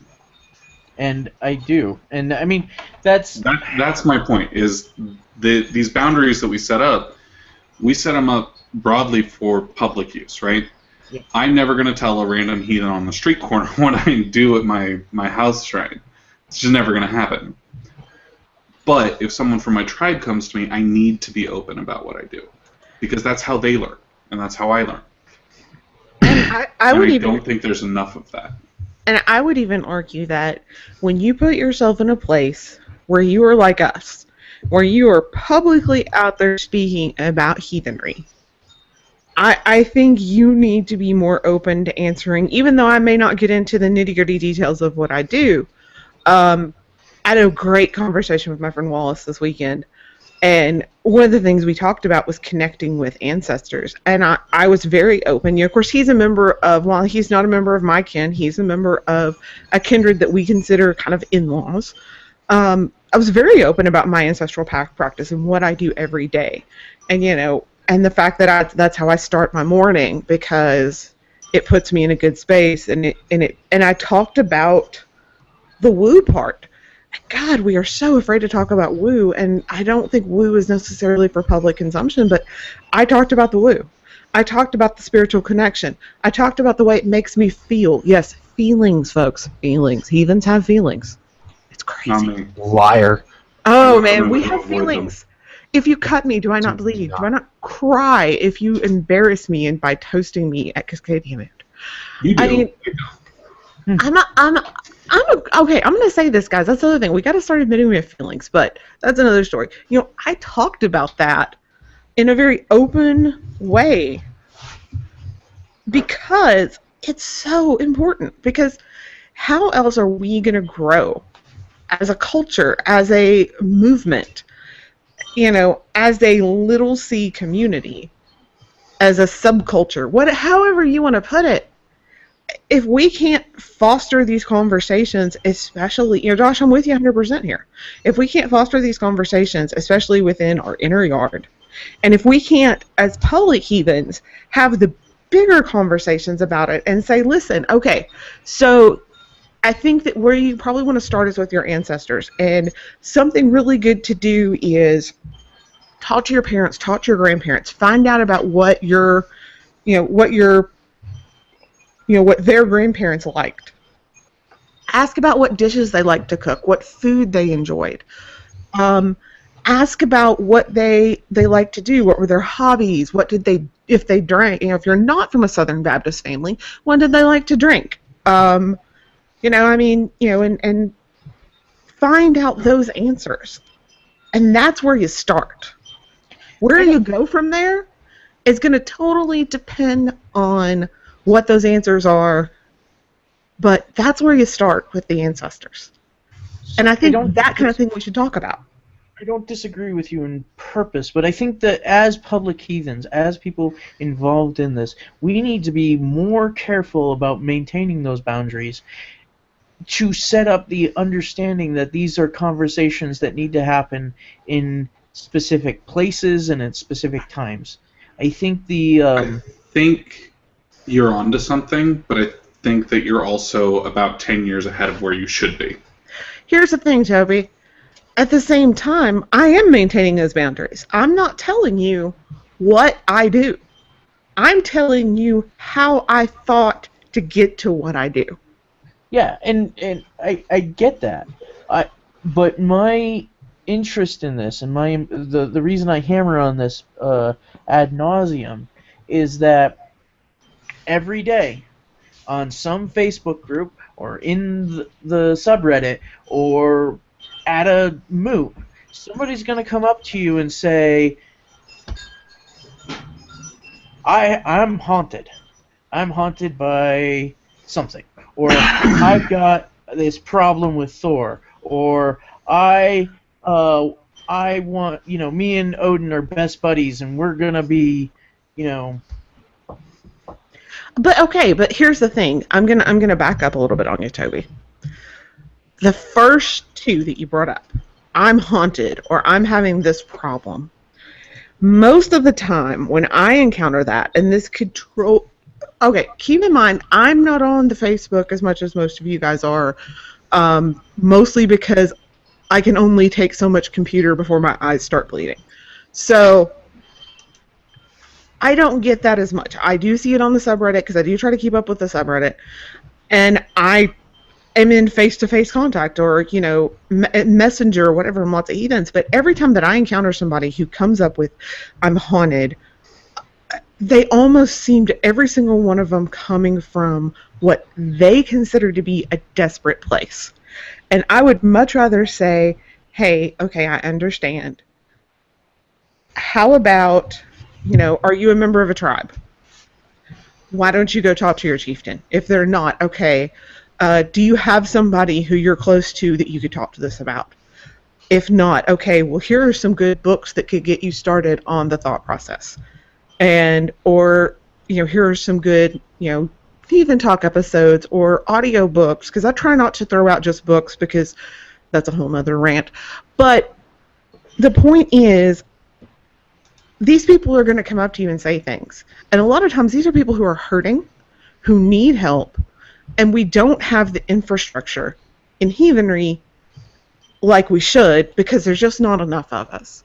And I do. And I mean, that's
my point, is these boundaries that we set up them up broadly for public use, right?
Yeah.
I'm never going to tell a random heathen on the street corner what I do at my house shrine. It's just never going to happen. But if someone from my tribe comes to me, I need to be open about what I do, because that's how they learn, and that's how I learn.
And I
don't think there's enough of that.
And I would even argue that when you put yourself in a place where you are like us, where you are publicly out there speaking about heathenry, I think you need to be more open to answering, even though I may not get into the nitty-gritty details of what I do. I had a great conversation with my friend Wallace this weekend, and one of the things we talked about was connecting with ancestors, and I was very open. Of course, he's a member of, while he's not a member of my kin, he's a member of a kindred that we consider kind of in-laws. I was very open about my ancestral practice and what I do every day, and and the fact that that's how I start my morning, because it puts me in a good space, and I talked about the woo part. God, we are so afraid to talk about woo, and I don't think woo is necessarily for public consumption, but I talked about the woo. I talked about the spiritual connection. I talked about the way it makes me feel. Yes, feelings, folks. Feelings. Heathens have feelings. It's crazy.
Liar.
Oh, man, we have feelings. If you cut me, do I not bleed? Do I not cry if you embarrass me by toasting me at Cascadia Mound?
You do.
I mean, okay, I'm going to say this, guys. That's the other thing. We got to start admitting we have feelings, but that's another story. I talked about that in a very open way because it's so important. Because how else are we going to grow as a culture, as a movement, as a little C community, as a subculture, however you want to put it? If we can't foster these conversations, especially, Josh, I'm with you 100% here. If we can't foster these conversations, especially within our inner yard, and if we can't, as public heathens, have the bigger conversations about it and say, listen, okay, so I think that where you probably want to start is with your ancestors, and something really good to do is talk to your parents, talk to your grandparents, find out about what what their grandparents liked. Ask about what dishes they liked to cook, what food they enjoyed. ask about what they like to do, what were their hobbies, what did they, if they drank, if you're not from a Southern Baptist family, when did they like to drink? And find out those answers. And that's where you start. Where you go from there is going to totally depend on what those answers are, but that's where you start with the ancestors. And I think that kind of thing we should talk about.
I don't disagree with you in purpose, but I think that as public heathens, as people involved in this, we need to be more careful about maintaining those boundaries to set up the understanding that these are conversations that need to happen in specific places and at specific times. I think
I think you're onto something, but I think that you're also about 10 years ahead of where you should be.
Here's the thing, Toby. At the same time, I am maintaining those boundaries. I'm not telling you what I do. I'm telling you how I thought to get to what I do.
Yeah, and I get that. But my interest in this and the reason I hammer on this ad nauseum is that every day on some Facebook group or in the subreddit or at a moot, somebody's going to come up to you and say, I'm haunted. I'm haunted by something. Or I've got this problem with Thor. Or I want, me and Odin are best buddies and we're going to be,
But here's the thing. I'm gonna back up a little bit on you, Toby. The first two that you brought up, I'm haunted or I'm having this problem. Most of the time when I encounter that, and this could okay, keep in mind, I'm not on the Facebook as much as most of you guys are, mostly because I can only take so much computer before my eyes start bleeding. So I don't get that as much. I do see it on the subreddit because I do try to keep up with the subreddit, and I am in face-to-face contact or, messenger or whatever from lots of heathens. But every time that I encounter somebody who comes up with, I'm haunted, they almost seem to, every single one of them coming from what they consider to be a desperate place. And I would much rather say, hey, okay, I understand. How about, are you a member of a tribe? Why don't you go talk to your chieftain? If they're not, okay, do you have somebody who you're close to that you could talk to this about? If not, okay, well, here are some good books that could get you started on the thought process. Or here are some good, Heathen Talk episodes or audio books, because I try not to throw out just books because that's a whole nother rant. But the point is, these people are going to come up to you and say things. And a lot of times these are people who are hurting, who need help, and we don't have the infrastructure in heathenry like we should because there's just not enough of us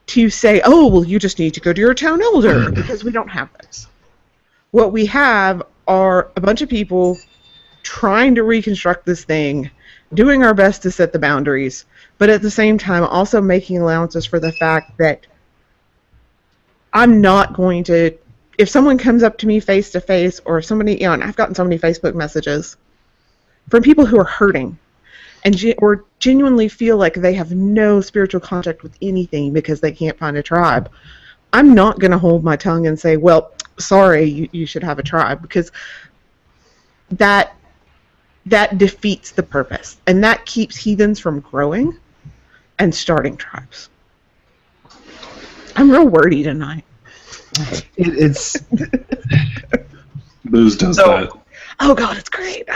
to say, oh, well, you just need to go to your town elder, because we don't have those. What we have are a bunch of people trying to reconstruct this thing, doing our best to set the boundaries, but at the same time also making allowances for the fact that I'm not going to, if someone comes up to me face to face, or if somebody, and I've gotten so many Facebook messages from people who are hurting or genuinely feel like they have no spiritual contact with anything because they can't find a tribe, I'm not going to hold my tongue and say, well, sorry, you should have a tribe, because that defeats the purpose, and that keeps heathens from growing and starting tribes. I'm real wordy tonight.
It's
Booze does that.
Oh God, it's great.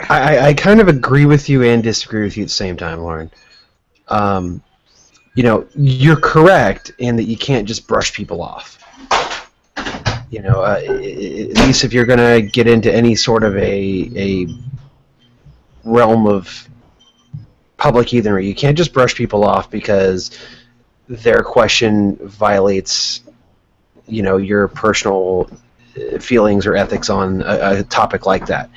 I kind of agree with you and disagree with you at the same time, Lauren. You're correct in that you can't just brush people off. At least if you're going to get into any sort of a realm of public heathenry, you can't just brush people off because their question violates, your personal feelings or ethics on a topic like that.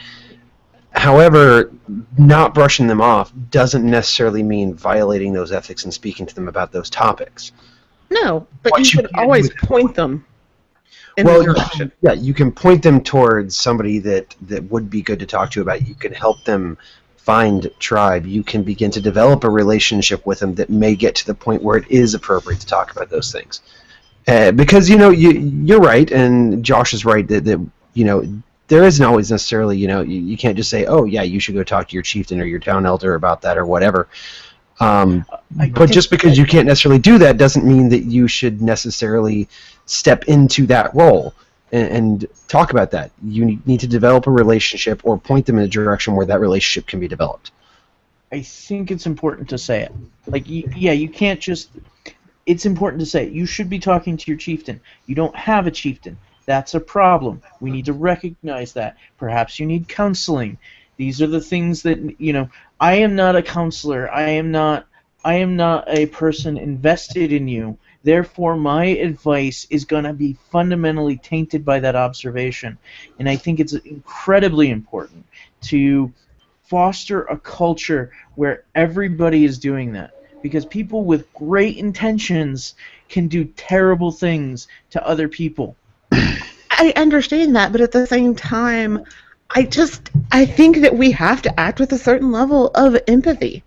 However, not brushing them off doesn't necessarily mean violating those ethics and speaking to them about those topics.
No, but
What
you
you
could
can
always
do-
point them in the
Well,
direction.
yeah, you can point them towards somebody that would be good to talk to about it. You can help them find tribe. You can begin to develop a relationship with them that may get to the point where it is appropriate to talk about those things. Because, you're right, and Josh is right, that there isn't always necessarily, you can't just say, oh, yeah, you should go talk to your chieftain or your town elder about that or whatever. But just because you can't necessarily do that doesn't mean that you should necessarily step into that role and talk about that. You need to develop a relationship or point them in a direction where that relationship can be developed.
I think it's important to say it. Like, you can't just... It's important to say it. You should be talking to your chieftain. You don't have a chieftain. That's a problem. We need to recognize that. Perhaps you need counseling. These are the things that, I am not a counselor. I am not a person invested in you. Therefore, my advice is going to be fundamentally tainted by that observation. And I think it's incredibly important to foster a culture where everybody is doing that. Because people with great intentions can do terrible things to other people.
I understand that, but at the same time, I think that we have to act with a certain level of empathy,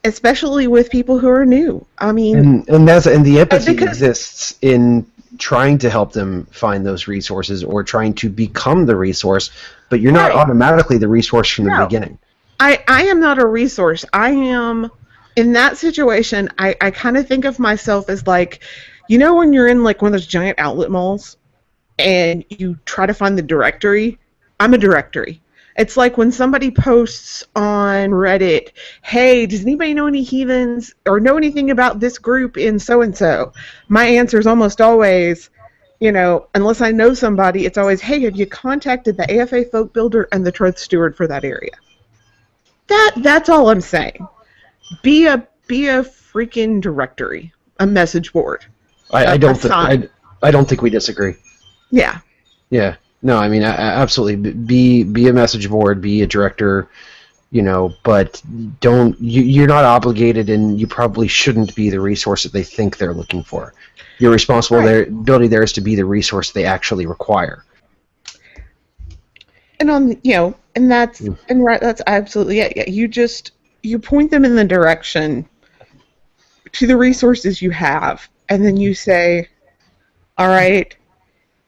especially with people who are new. I mean,
and the empathy exists in trying to help them find those resources or trying to become the resource, but you're not automatically the resource from the beginning.
I am not a resource. I am, in that situation, I kind of think of myself as like, when you're in like one of those giant outlet malls and you try to find the directory, I'm a directory. It's like when somebody posts on Reddit, hey, does anybody know any heathens or know anything about this group in so-and-so? My answer is almost always, unless I know somebody, it's always, hey, have you contacted the AFA folk builder and the trust steward for that area? That's all I'm saying. Be a freaking directory, a message board.
I don't think we disagree.
Yeah.
Yeah. No, I mean, absolutely. Be a message board, be a director, but you're not obligated, and you probably shouldn't be the resource that they think they're looking for. Your responsibility there is to be the resource they actually require.
And and that's absolutely it. Yeah, you point them in the direction to the resources you have, and then you say, all right,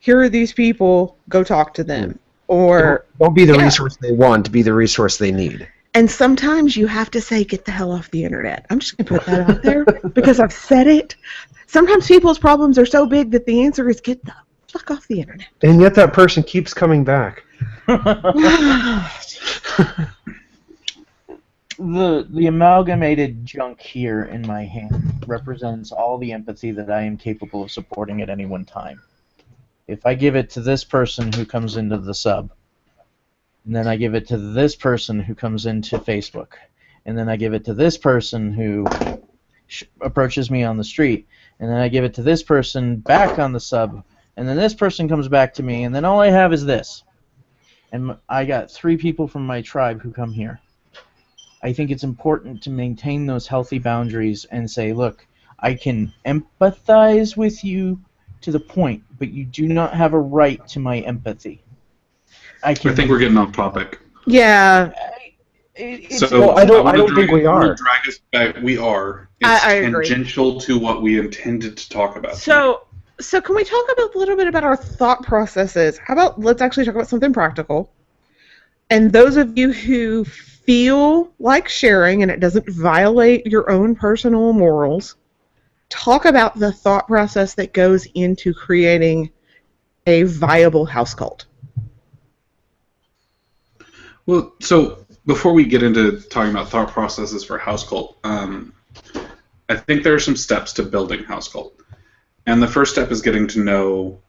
here are these people, go talk to them. Or
don't be the resource they want, be the resource they need.
And sometimes you have to say, get the hell off the internet. I'm just going to put that out there because I've said it. Sometimes people's problems are so big that the answer is get the fuck off the internet.
And yet that person keeps coming back.
The amalgamated junk here in my hand represents all the empathy that I am capable of supporting at any one time. If I give it to this person who comes into the sub, and then I give it to this person who comes into Facebook, and then I give it to this person who approaches me on the street, and then I give it to this person back on the sub, and then this person comes back to me, and then all I have is this. And I got 3 people from my tribe who come here. I think it's important to maintain those healthy boundaries and say, look, I can empathize with you to the point, but you do not have a right to my empathy.
I think we're getting off topic.
Yeah.
I don't think we are.
Drag us back. We are. It's tangential to what we intended to talk about.
So can we talk a little bit about our thought processes? How about let's actually talk about something practical. And those of you who feel like sharing and it doesn't violate your own personal morals, talk about the thought process that goes into creating a viable house cult.
Well, so before we get into talking about thought processes for house cult, I think there are some steps to building house cult. And the first step is getting to know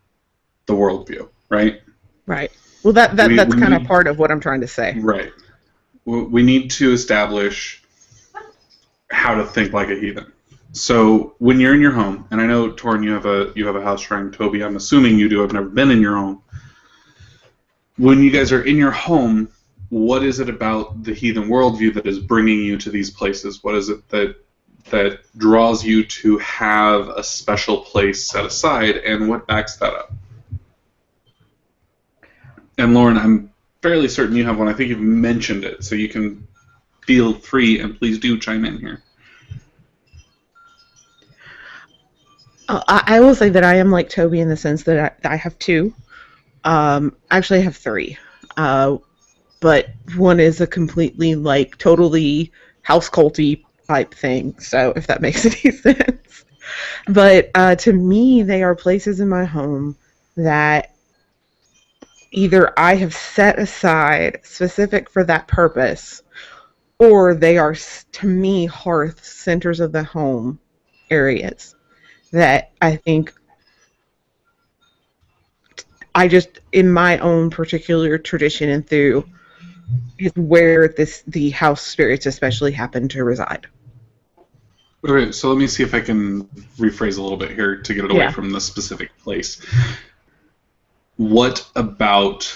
the worldview, right?
Right. Well, that's kind of part of what I'm trying to say.
Right. We need to establish how to think like a heathen. So when you're in your home, and I know, Thorin, you have a house shrine. Toby, I'm assuming you do. I've never been in your home. When you guys are in your home, what is it about the heathen worldview that is bringing you to these places? What is it that draws you to have a special place set aside, and what backs that up? And Lauren, I'm fairly certain you have one. I think you've mentioned it, so you can feel free and please do chime in here.
I will say that I am like Toby in the sense that I have two. Actually, I have three. But one is a completely, like, totally house culty type thing, so if that makes any sense. But to me, they are places in my home that either I have set aside specific for that purpose, or they are, to me, hearth centers of the home areas that I think I just, in my own particular tradition and through, is where the house spirits especially happen to reside.
Okay, so let me see if I can rephrase a little bit here to get it away
Yeah.
from the specific place. What about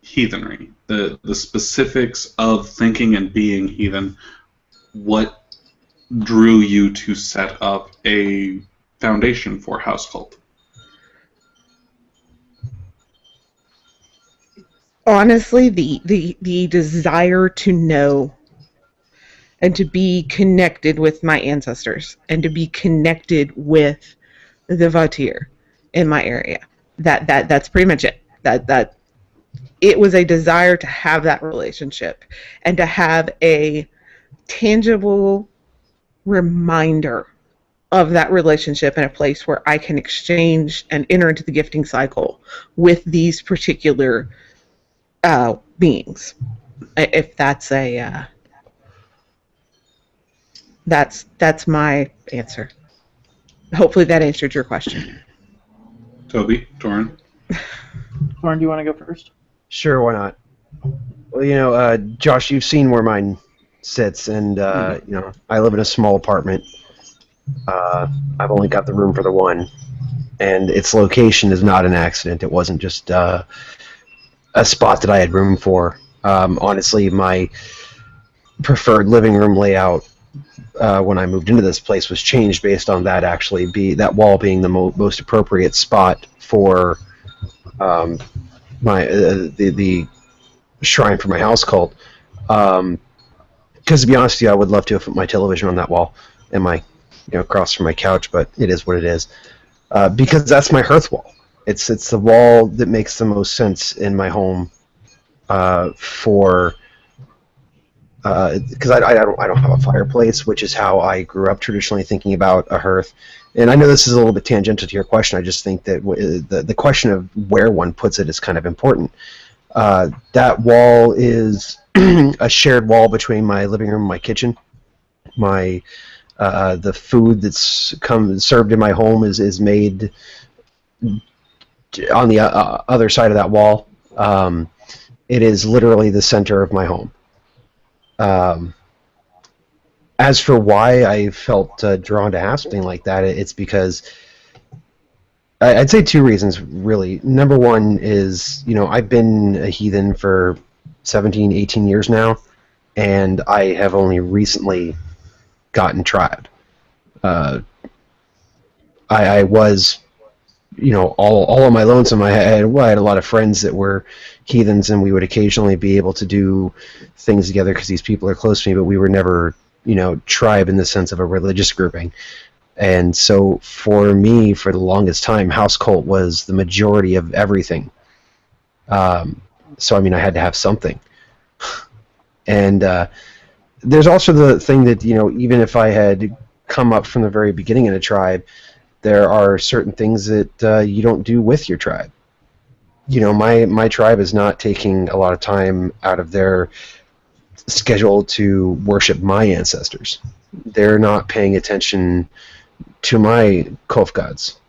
heathenry, the specifics of thinking and being heathen, what drew you to set up a foundation for house cult?
Honestly, the desire to know and to be connected with my ancestors and to be connected with the Vatir in my area. That's pretty much it. That it was a desire to have that relationship and to have a tangible reminder of that relationship in a place where I can exchange and enter into the gifting cycle with these particular beings. If that's a that's my answer. Hopefully that answered your question.
Toby, Thorin?
Thorin, do you want to go first?
Sure, why not? Well, Josh, you've seen where mine sits, and I live in a small apartment. I've only got the room for the one, and its location is not an accident. It wasn't just a spot that I had room for. Honestly, my preferred living room layout when I moved into this place was changed based on that that wall being the most appropriate spot for the shrine for my house cult. Because to be honest with you, I would love to have put my television on that wall and my across from my couch, but it is what it is. Because that's my hearth wall. It's the wall that makes the most sense in my home for. Because I don't have a fireplace, which is how I grew up traditionally thinking about a hearth. And I know this is a little bit tangential to your question. I just think that the question of where one puts it is kind of important. That wall is a shared wall between my living room and my kitchen. The food that's served in my home is made on the other side of that wall. It is literally the center of my home. As for why I felt drawn to have something like that, it's because I'd say two reasons, really. Number one is, I've been a heathen for 17, 18 years now, and I have only recently gotten tribe. I was, all on my lonesome. I had a lot of friends that were heathens, and we would occasionally be able to do things together because these people are close to me, but we were never, tribe in the sense of a religious grouping. And so for me, for the longest time, house cult was the majority of everything. So, I had to have something. And there's also the thing that, even if I had come up from the very beginning in a tribe, there are certain things that you don't do with your tribe. My tribe is not taking a lot of time out of their schedule to worship my ancestors. They're not paying attention to my Kof gods.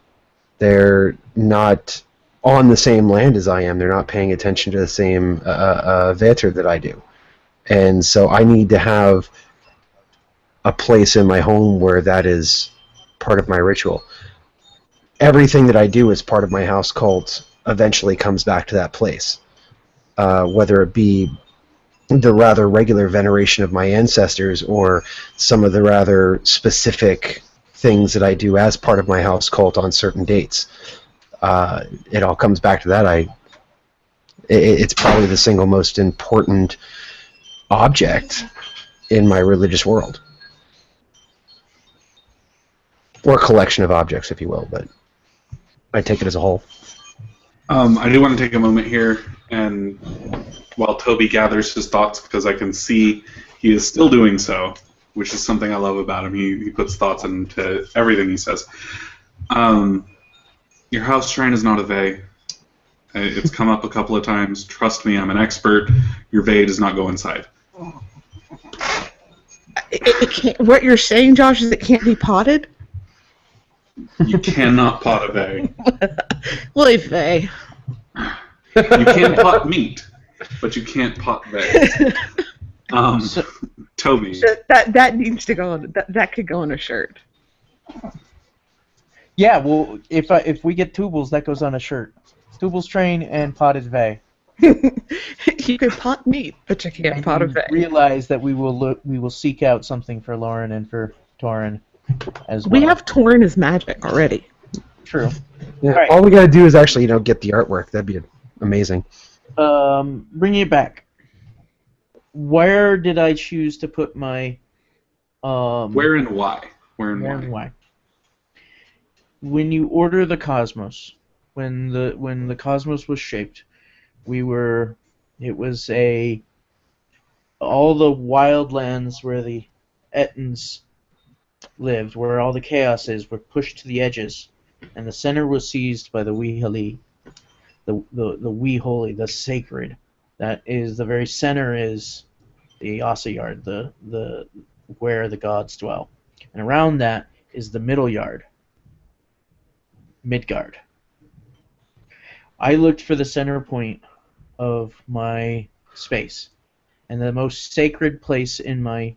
They're not on the same land as I am. They're not paying attention to the same Veter that I do. And so I need to have a place in my home where that is part of my ritual. Everything that I do as part of my house cult eventually comes back to that place. Whether it be the rather regular veneration of my ancestors, or some of the rather specific things that I do as part of my house cult on certain dates. It all comes back to that. It's probably the single most important object in my religious world. Or collection of objects, if you will, but I take it as a whole.
I do want to take a moment here, and while Toby gathers his thoughts, because I can see he is still doing so, which is something I love about him. He puts thoughts into everything he says. Your house shrine is not a Vey. It's come up a couple of times. Trust me, I'm an expert. Your Vey does not go inside.
It can't, what you're saying, Josh, is it can't be potted?
You cannot pot a Vey.
Well, a Vey.
You can pot meat, but you can't pot Vey. Toby.
That needs to go on. That could go on a shirt.
Yeah, well, if we get Tubles, that goes on a shirt. Tubles train and potted Vey.
You could pot meat, but you can't pot a Vey.
Realize that we will seek out something for Lauren and for Thorin as well.
We have Thorin as magic already.
True.
Yeah,
Right.
all we gotta do is actually, get the artwork. That'd be amazing.
Bringing it back. Where did I choose to put my?
Where and why?
Where and why? When you order the cosmos, when the cosmos was shaped, it was all the wild lands where the Heathens lived, where all the chaos is, were pushed to the edges, and the center was seized by the Wihali, the Wee Holy, the sacred. That is, the very center is the Asa Yard, the where the gods dwell, and around that is the middle yard, Midgard. I looked for the center point of my space, and the most sacred place in my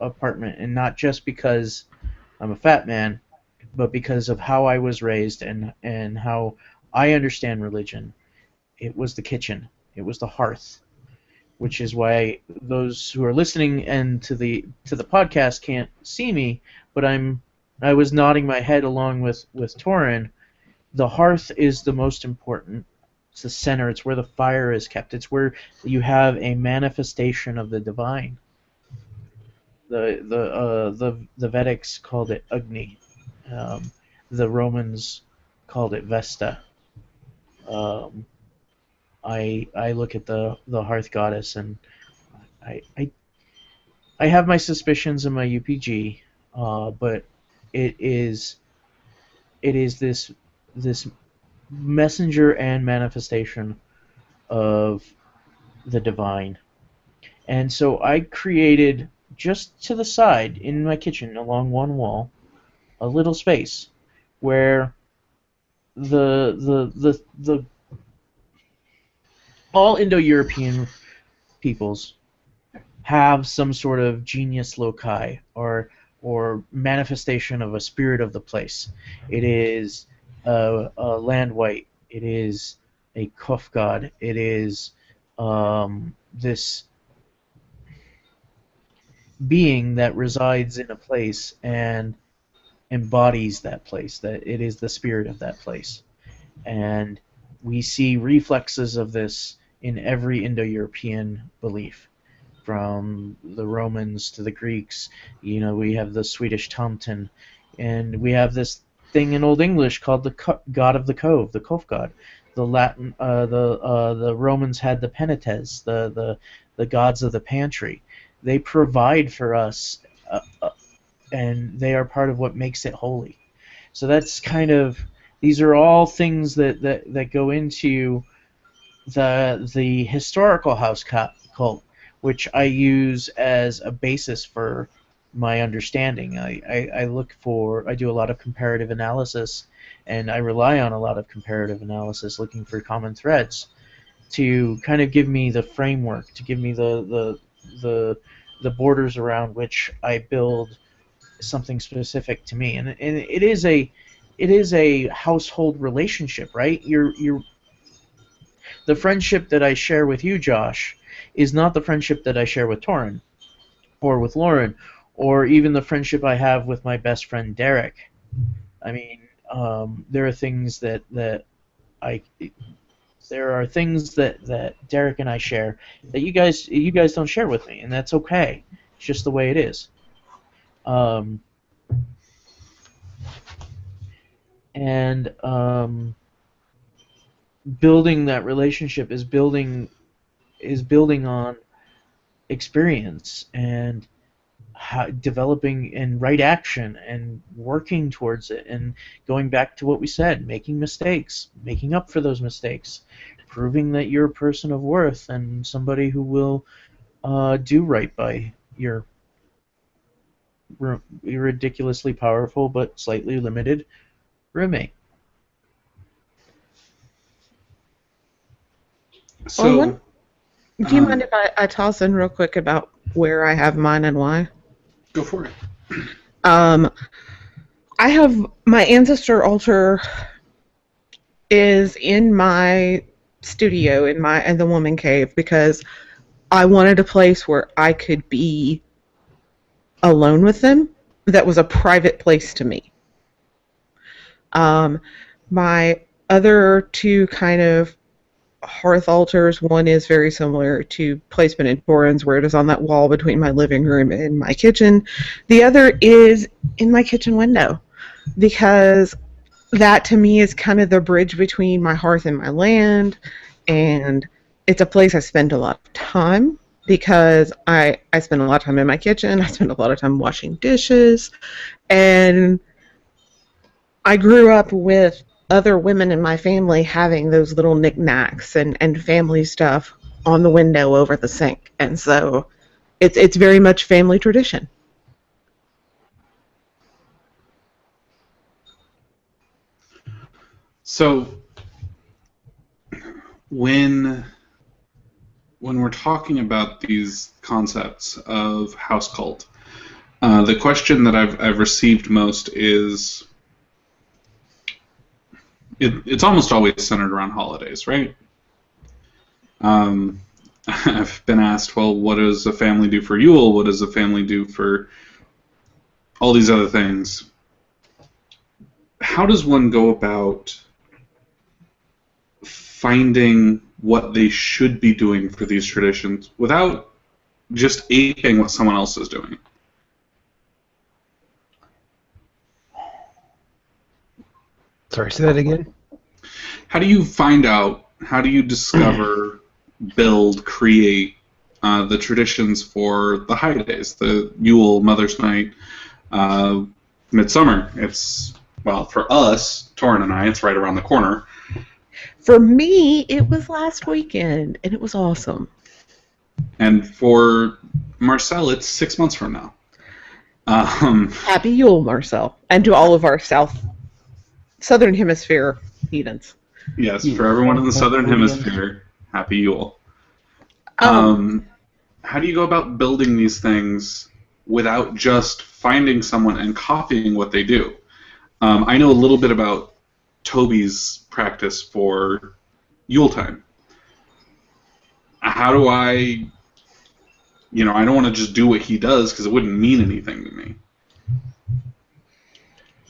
apartment, and not just because I'm a fat man, but because of how I was raised and how I understand religion. It was the kitchen. It was the hearth, which is why those who are listening and to the podcast can't see me, but I was nodding my head along with Thorin. The hearth is the most important. It's the center. It's where the fire is kept. It's where you have a manifestation of the divine. The Vedics called it Agni. The Romans called it Vesta. I look at the hearth goddess, and I have my suspicions in my UPG, but it is this messenger and manifestation of the divine. And so I created, just to the side in my kitchen along one wall, a little space where the all Indo-European peoples have some sort of genius loci or manifestation of a spirit of the place. It is a land wight. It is a Kuf god. It is this being that resides in a place and embodies that place. That it is the spirit of that place, and we see reflexes of this in every Indo-European belief, from the Romans to the Greeks. We have the Swedish tomten, and we have this thing in Old English called the god of the cove, the Kuf god. The Latin, the Romans had the penates, the gods of the pantry. They provide for us, and they are part of what makes it holy. So that's kind of, these are all things that go into the historical house cult, which I use as a basis for my understanding. I do a lot of comparative analysis, and I rely on a lot of comparative analysis, looking for common threads to kind of give me the framework, to give me the borders around which I build something specific to me. And it is a household relationship, right? The friendship that I share with you, Josh, is not the friendship that I share with Thorin, or with Lauren, or even the friendship I have with my best friend Derek. I mean, there are things that Derek and I share that you guys don't share with me, and that's okay. It's just the way it is. Building that relationship is building on experience and developing and right action and working towards it, and going back to what we said, making mistakes, making up for those mistakes, proving that you're a person of worth and somebody who will do right by your ridiculously powerful but slightly limited roommate.
So,
do you mind if I toss in real quick about where I have mine and why?
go for it.
I have my ancestor altar is in my studio in the woman cave because I wanted a place where I could be alone with them. That was a private place to me. My other two kind of hearth altars, one is very similar to placement in Thorin's, where it is on that wall between my living room and my kitchen. The other is in my kitchen window, because that to me is kind of the bridge between my hearth and my land, and it's a place I spend a lot of time, because I spend a lot of time in my kitchen, I spend a lot of time washing dishes, and I grew up with other women in my family having those little knickknacks and family stuff on the window over the sink, and so it's very much family tradition.
So when we're talking about these concepts of house cult, the question that I've received most is, it's almost always centered around holidays, right? I've been asked, well, what does a family do for Yule? What does a family do for all these other things? How does one go about finding what they should be doing for these traditions without just aping what someone else is doing?
Sorry, say that again?
How do you find out, how do you discover, build, create the traditions for the holidays, the Yule, Mother's Night, Midsummer? It's, well, for us, Thorin and I, it's right around the corner.
For me, it was last weekend, and it was awesome.
And for Marcel, it's 6 months from now.
Happy Yule, Marcel, and to all of our Southern Hemisphere heathens.
Yes, for everyone in the Southern Hemisphere, Happy Yule. How do you go about building these things without just finding someone and copying what they do? I know a little bit about Toby's practice for Yuletime. How do I don't want to just do what he does because it wouldn't mean anything to me.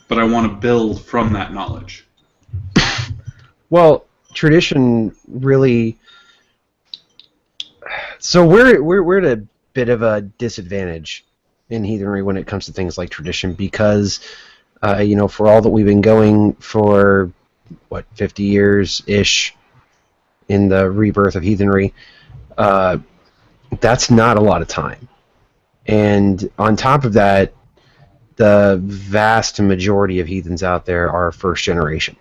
But I want to build from that knowledge.
Well, tradition really. So we're at a bit of a disadvantage in heathenry when it comes to things like tradition, because for all that we've been going for 50 years ish in the rebirth of heathenry, that's not a lot of time. And on top of that, the vast majority of heathens out there are first generation.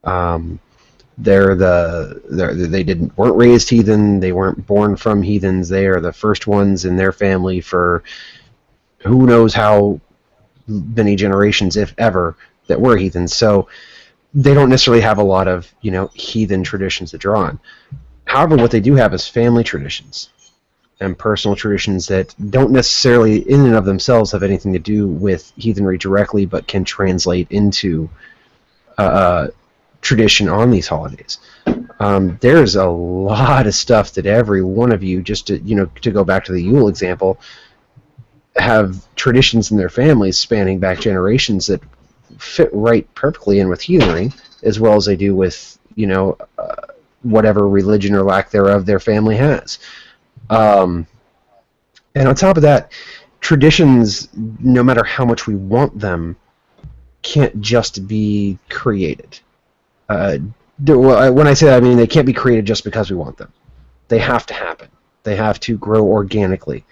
They weren't raised heathen. They weren't born from heathens. They are the first ones in their family for who knows how many generations, if ever, that were heathens. So they don't necessarily have a lot of heathen traditions to draw on. However, what they do have is family traditions and personal traditions that don't necessarily in and of themselves have anything to do with heathenry directly, but can translate into tradition on these holidays. There's a lot of stuff that every one of you, just to go back to the Yule example, have traditions in their families spanning back generations that fit right perfectly in with heathenry, as well as they do with whatever religion or lack thereof their family has. And on top of that, traditions, no matter how much we want them, can't just be created. When I say that, I mean they can't be created just because we want them. They have to happen. They have to grow organically.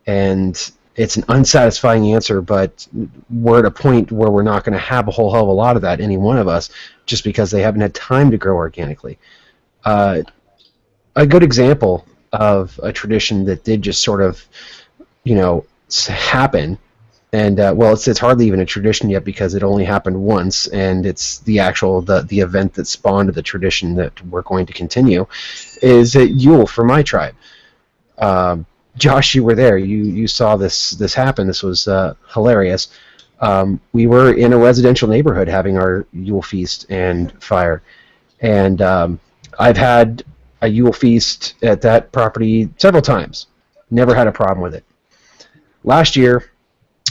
And it's an unsatisfying answer, but we're at a point where we're not going to have a whole hell of a lot of that, any one of us, just because they haven't had time to grow organically. A good example of a tradition that did just sort of, happen, and it's hardly even a tradition yet because it only happened once, and it's the event that spawned the tradition that we're going to continue, is at Yule for my tribe. Josh, you were there. You saw this happen. This was hilarious. We were in a residential neighborhood having our Yule feast and fire, and I've had a Yule feast at that property several times. Never had a problem with it. Last year,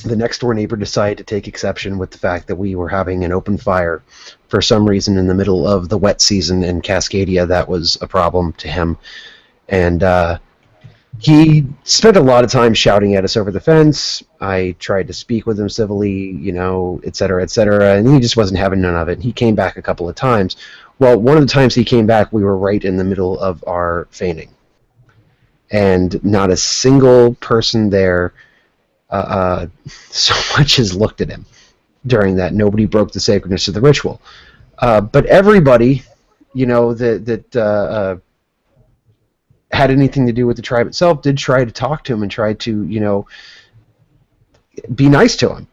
the next door neighbor decided to take exception with the fact that we were having an open fire. For some reason, in the middle of the wet season in Cascadia, that was a problem to him. And he spent a lot of time shouting at us over the fence. I tried to speak with him civilly, et cetera, and he just wasn't having none of it. He came back a couple of times. Well, one of the times he came back, we were right in the middle of our feigning. And not a single person there so much as looked at him during that. Nobody broke the sacredness of the ritual. But everybody, that had anything to do with the tribe itself did try to talk to him and try to, be nice to him.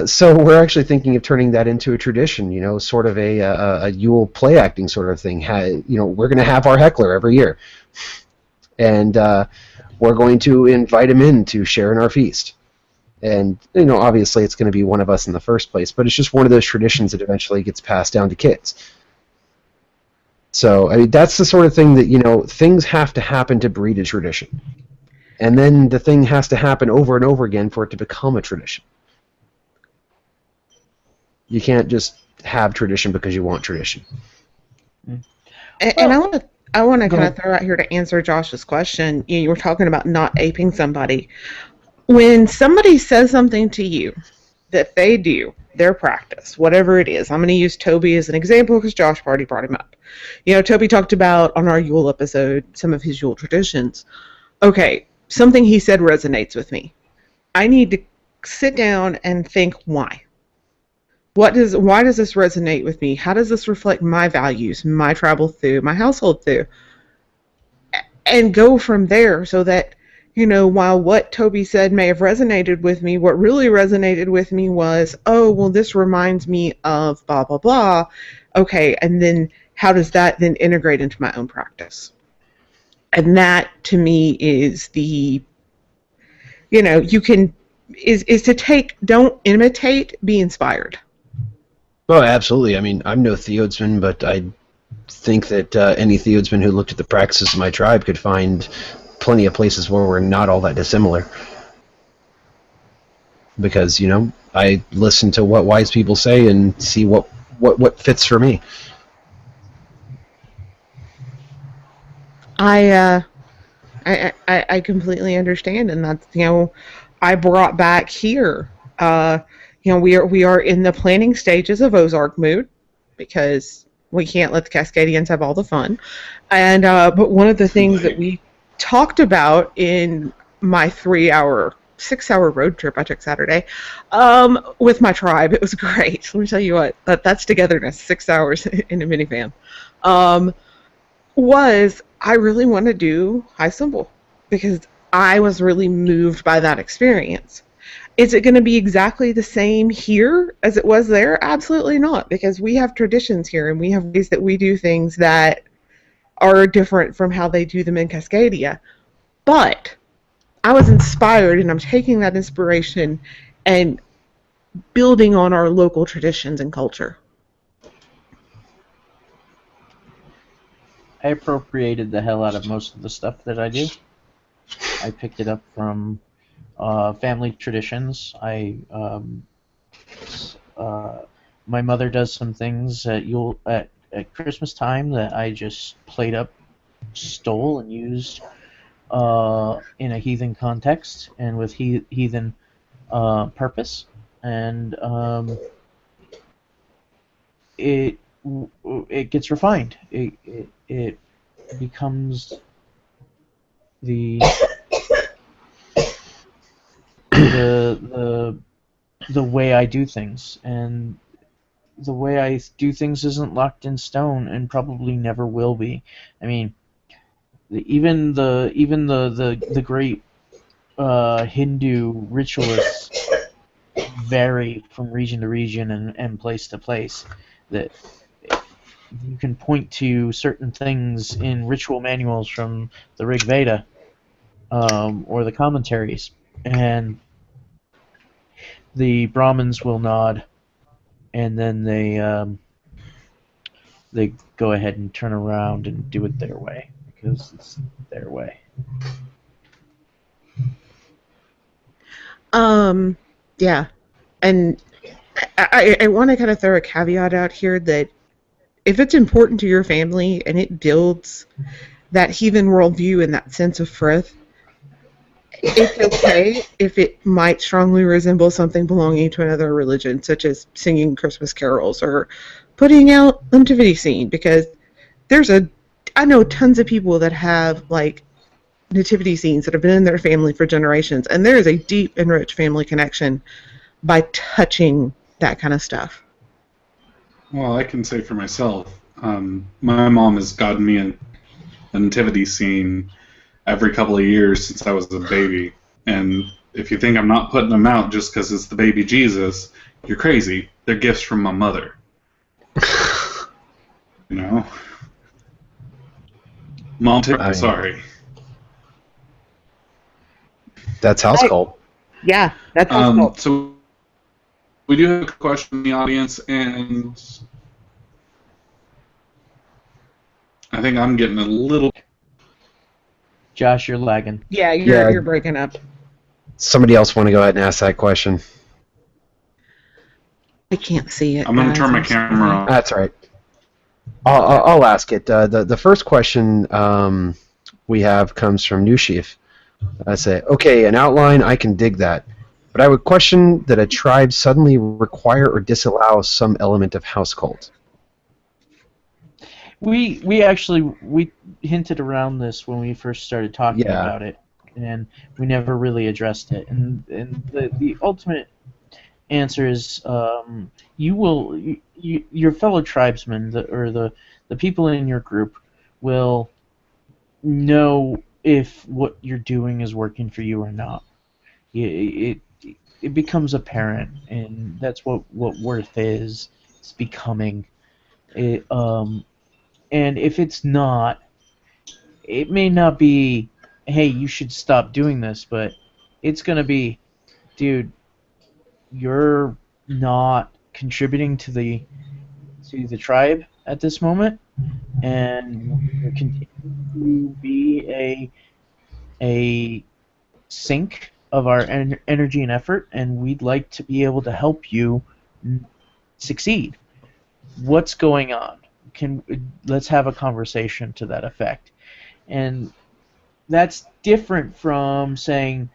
So we're actually thinking of turning that into a tradition, sort of a Yule play acting sort of thing. We're going to have our heckler every year. And we're going to invite him in to share in our feast. And, obviously it's going to be one of us in the first place, but it's just one of those traditions that eventually gets passed down to kids. So, I mean, that's the sort of thing that, things have to happen to breed a tradition. And then the thing has to happen over and over again for it to become a tradition. You can't just have tradition because you want tradition.
And I want to kind of throw out here to answer Josh's question. You were talking about not aping somebody. When somebody says something to you that they do, their practice, whatever it is, I'm going to use Toby as an example because Josh already brought him up. Toby talked about on our Yule episode some of his Yule traditions. Okay, something he said resonates with me. I need to sit down and think why. Why does this resonate with me? How does this reflect my values, my tribal thew, my household thew? And go from there so that, while what Toby said may have resonated with me, what really resonated with me was, oh, well, this reminds me of blah, blah, blah. Okay, and then how does that then integrate into my own practice? And that, to me, is the, is to take, don't imitate, be inspired.
Oh, absolutely. I mean, I'm no theodsman, but I think that any theodsman who looked at the practices of my tribe could find plenty of places where we're not all that dissimilar. Because, I listen to what wise people say and see what fits for me.
I completely understand, and that's, I brought back here. We are in the planning stages of Ozark mood because we can't let the Cascadians have all the fun. And but one of the things that we talked about in my 6-hour road trip I took Saturday with my tribe, it was great. Let me tell you what, that's togetherness, 6 hours in a minivan. Was I really want to do high symbol because I was really moved by that experience. Is it going to be exactly the same here as it was there? Absolutely not, because we have traditions here and we have ways that we do things that are different from how they do them in Cascadia. But I was inspired, and I'm taking that inspiration and building on our local traditions and culture.
I appropriated the hell out of most of the stuff that I do. I picked it up from family traditions. My mother does some things at Christmas time that I just played up, stole, and used in a heathen context and with heathen purpose, and it gets refined. It becomes the way I do things, and the way I do things isn't locked in stone, and probably never will be. I mean, even the great Hindu ritualists vary from region to region and place to place. That you can point to certain things in ritual manuals from the Rig Veda or the commentaries, and the Brahmins will nod, and then they go ahead and turn around and do it their way because it's their way.
Yeah, and I want to kind of throw a caveat out here that if it's important to your family and it builds that heathen worldview and that sense of frith, it's okay if it might strongly resemble something belonging to another religion, such as singing Christmas carols or putting out a nativity scene, because I know tons of people that have like nativity scenes that have been in their family for generations, and there is a deep and rich family connection by touching that kind of stuff.
Well, I can say for myself, my mom has gotten me a nativity scene every couple of years since I was a baby, and if you think I'm not putting them out just because it's the baby Jesus, you're crazy. They're gifts from my mother. You know? Mom, sorry.
That's house cult.
Yeah, that's house cult.
So we do have a question in the audience, and I think I'm getting a little...
Josh, you're lagging.
Yeah, you're breaking up.
Somebody else want to go ahead and ask that question?
I can't see it.
I'm going to turn my camera on.
That's all right. I'll ask it. The first question we have comes from Nushif. I say, okay, an outline, I can dig that. But I would question that a tribe suddenly require or disallow some element of house cult.
We hinted around this when we first started talking about it, and we never really addressed it. And the ultimate answer is your fellow tribesmen or the people in your group will know if what you're doing is working for you or not. It becomes apparent, and that's what worth is. It's becoming. And if it's not, it may not be, hey, you should stop doing this, but it's going to be, dude, you're not contributing to the tribe at this moment, and you're continuing to be a sink of our energy and effort, and we'd like to be able to help you succeed. What's going on? Let's have a conversation to that effect. And that's different from saying,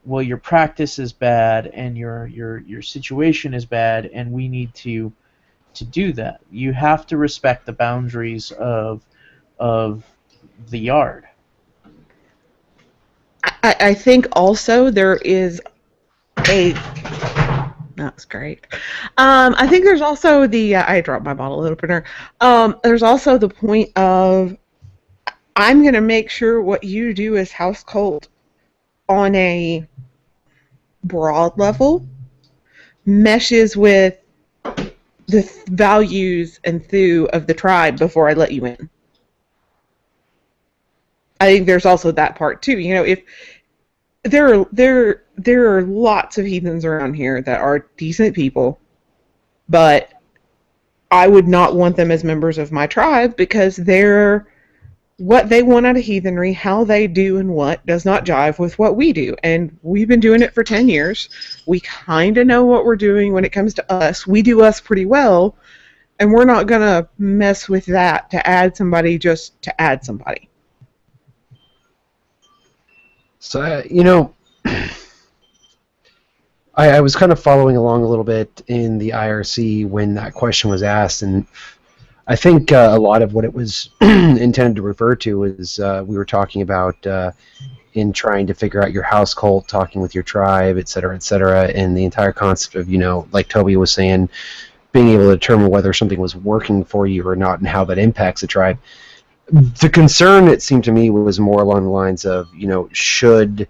well, your practice is bad and your situation is bad, and we need to do that. You have to respect the boundaries of the yard.
I think also there is a... That's great. I think there's also the... I dropped my bottle opener. There's also the point of, I'm going to make sure what you do as house cult on a broad level meshes with the values and thew of the tribe before I let you in. I think there's also that part too. You know, if there are lots of heathens around here that are decent people, but I would not want them as members of my tribe because they're what they want out of heathenry, how they do and what, does not jive with what we do. And we've been doing it for 10 years. We kind of know what we're doing when it comes to us. We do us pretty well, and we're not going to mess with that to add somebody just to add somebody.
So, you know, I was kind of following along a little bit in the IRC when that question was asked, and I think a lot of what it was intended to refer to was we were talking about in trying to figure out your house cult, talking with your tribe, et cetera, and the entire concept of, you know, like Toby was saying, being able to determine whether something was working for you or not and how that impacts the tribe. The concern, it seemed to me, was more along the lines of, you know, should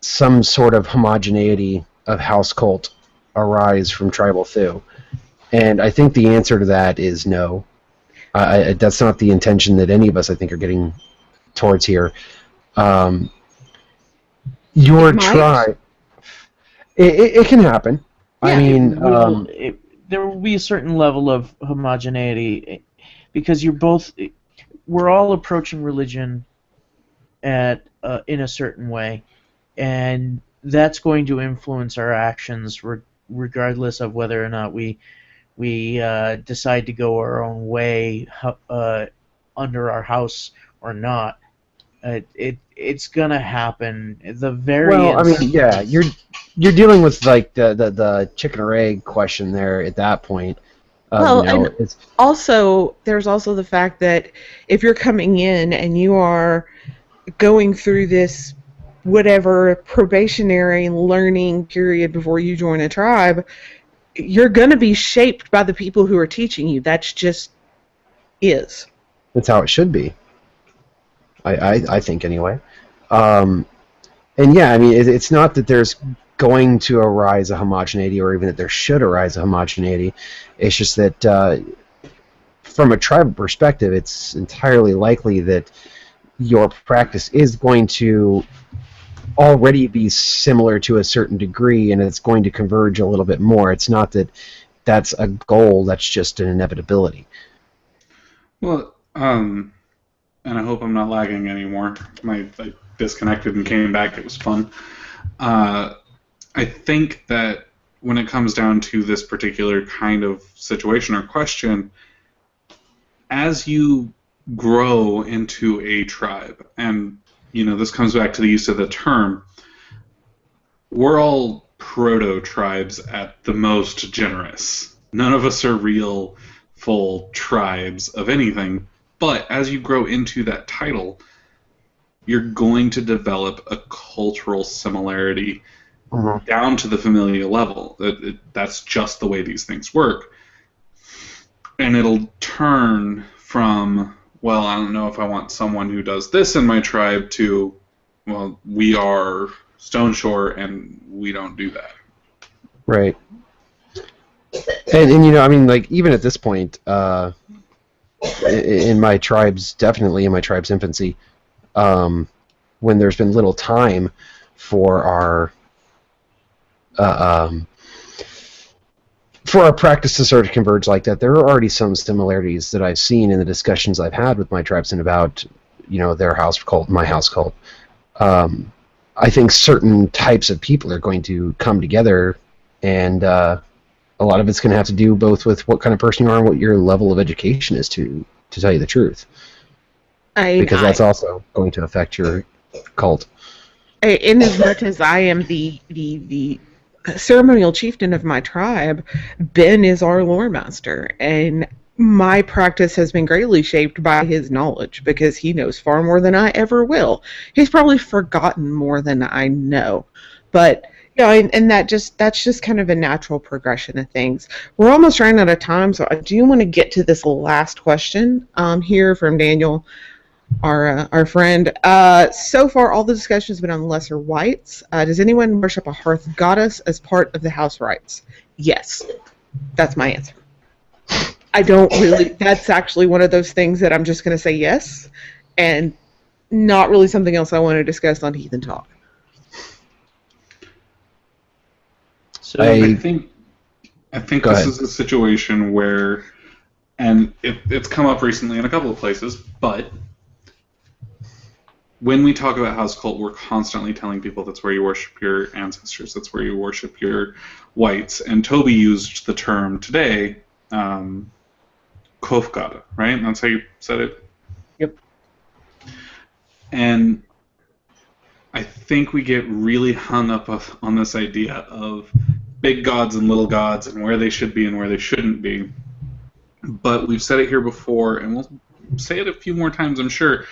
some sort of homogeneity of house cult arise from tribal thew? And I think the answer to that is no. That's not the intention that any of us, I think, are getting towards here. Your tribe, it can happen.
Yeah,
I mean,
there will be a certain level of homogeneity because we're all approaching religion in a certain way, and that's going to influence our actions regardless of whether or not we decide to go our own way under our house or not. It's gonna happen. The variance.
well, I mean, yeah, you're dealing with like the chicken or egg question there at that point.
Well,
you know,
and also, there's also the fact that if you're coming in and you are going through this whatever probationary learning period before you join a tribe, you're going to be shaped by the people who are teaching you. That's just is.
That's how it should be. I think anyway. And yeah, I mean, it's not that there's going to arise a homogeneity or even that there should arise a homogeneity. It's just that from a tribal perspective, it's entirely likely that your practice is going to already be similar to a certain degree, and it's going to converge a little bit more. It's not that that's a goal, that's just an inevitability.
Well, and I hope I'm not lagging anymore. I disconnected and came back. It was fun. I think that when it comes down to this particular kind of situation or question, as you grow into a tribe, and you know, this comes back to the use of the term, we're all proto-tribes at the most generous. None of us are real, full tribes of anything, but as you grow into that title, you're going to develop a cultural similarity down to the familial level. That's just the way these things work. And it'll turn from, well, I don't know if I want someone who does this in my tribe to, well, we are Stone Shore and we don't do that.
Right. And you know, I mean, like, even at this point, in my tribe's, definitely in my tribe's infancy, when there's been little time for our practice to sort of converge like that, there are already some similarities that I've seen in the discussions I've had with my tribes and about, you know, their house cult, my house cult. I think certain types of people are going to come together, and a lot of it's going to have to do both with what kind of person you are and what your level of education is, to tell you the truth. Because that's also going to affect your cult.
In as much as I am the ceremonial chieftain of my tribe, Ben is our lore master, and my practice has been greatly shaped by his knowledge because he knows far more than I ever will. He's probably forgotten more than I know, but yeah, and that's just kind of a natural progression of things. We're almost running out of time, so I do want to get to this last question here from Daniel, our friend. So far, all the discussion has been on lesser whites. Does anyone worship a hearth goddess as part of the house rites? Yes, that's my answer. I don't really. That's actually one of those things that I'm just going to say yes, and not really something else I want to discuss on Heathen Talk.
So
I think this is a situation where And it's come up recently in a couple of places, but when we talk about house cult, we're constantly telling people that's where you worship your ancestors, that's where you worship your whites. And Toby used the term today, Kofgada, right? That's how you said it?
Yep.
And I think we get really hung up on this idea of big gods and little gods and where they should be and where they shouldn't be. But we've said it here before, and we'll say it a few more times, I'm sure.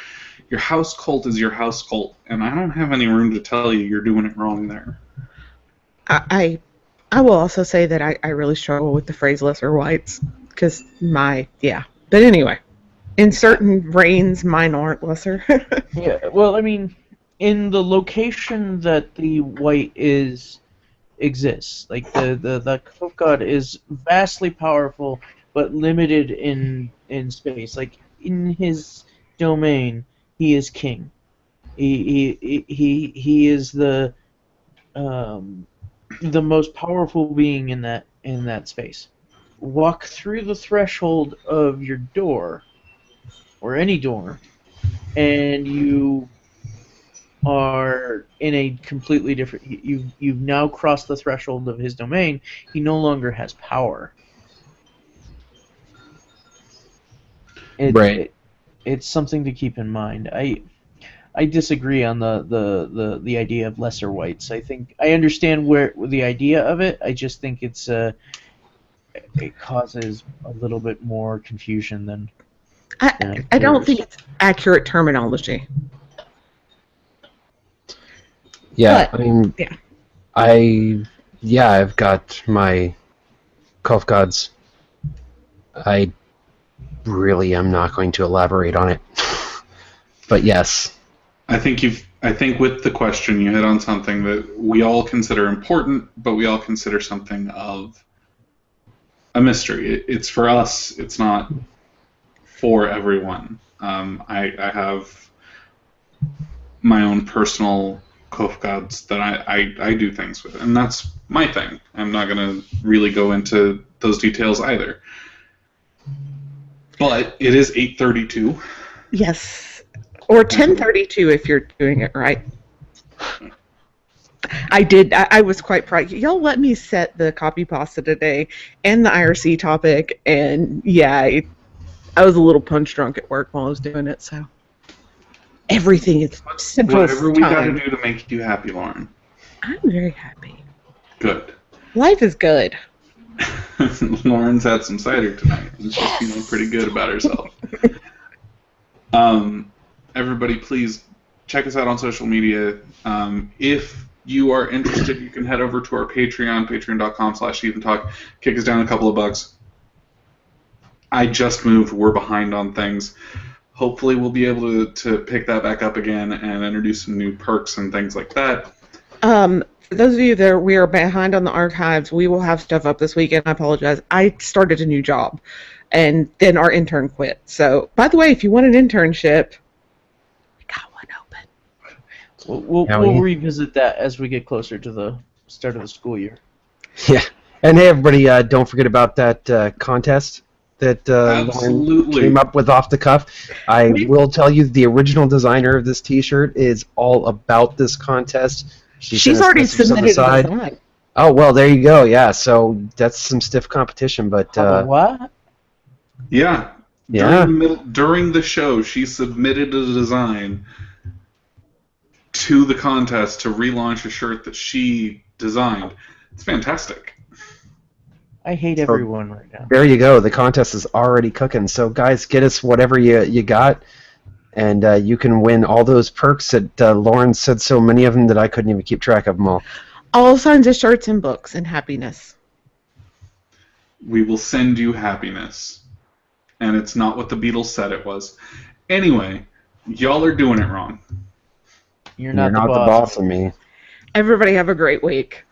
Your house cult is your house cult, and I don't have any room to tell you you're doing it wrong there.
I will also say that I really struggle with the phrase lesser whites, because But anyway, in certain reigns, mine aren't lesser.
Yeah, well, I mean, in the location that the white exists, like the Cove God is vastly powerful, but limited in space. Like, in his domain, he is king. He is the most powerful being in that space. Walk through the threshold of your door, or any door, and you are in a completely different. You've now crossed the threshold of his domain. He no longer has power.
Right.
It's something to keep in mind. I disagree on the idea of lesser whites. I think I understand where the idea of it. I just think it causes a little bit more confusion than.
I don't think it's accurate terminology.
Yeah,
But,
I mean,
yeah.
I've got my Cult Gods. I really am not going to elaborate on it. But yes.
I think with the question you hit on something that we all consider important, but we all consider something of a mystery. It's for us. It's not for everyone. I have my own personal Kof gods that I do things with, and that's my thing. I'm not going to really go into those details either. But it is 8:32.
Yes. Or 10:32 if you're doing it right. I was quite proud. Y'all let me set the copy pasta today and the IRC topic, and I was a little punch drunk at work while I was doing it, so everything is simple.
Whatever we got to do to make you happy, Lauren.
I'm very happy.
Good.
Life is good.
Lauren's had some cider tonight, and she's feeling pretty good about herself. Everybody, please check us out on social media. If you are interested, you can head over to our Patreon, patreon.com/Heathen Talk. Kick us down a couple of bucks. I just moved. We're behind on things. Hopefully we'll be able to pick that back up again and introduce some new perks and things like that.
For those of you that we are behind on the archives, we will have stuff up this weekend. I apologize. I started a new job, and then our intern quit. So, by the way, if you want an internship, we got one open.
We'll revisit that as we get closer to the start of the school year.
Yeah. And hey, everybody, don't forget about that contest that Lauren came up with off the cuff. I will tell you, the original designer of this T-shirt is all about this contest.
She's already submitted a design.
Oh, well, there you go. Yeah, so that's some stiff competition, but...
what?
Yeah.
Yeah.
During the show, she submitted a design to the contest to relaunch a shirt that she designed. It's fantastic.
I hate everyone right now.
There you go. The contest is already cooking. So, guys, get us whatever you got, and you can win all those perks that Lauren said so many of them that I couldn't even keep track of them all.
All kinds of shirts and books and happiness.
We will send you happiness. And it's not what the Beatles said it was. Anyway, y'all are doing it wrong.
You're not the
boss of me.
Everybody have a great week.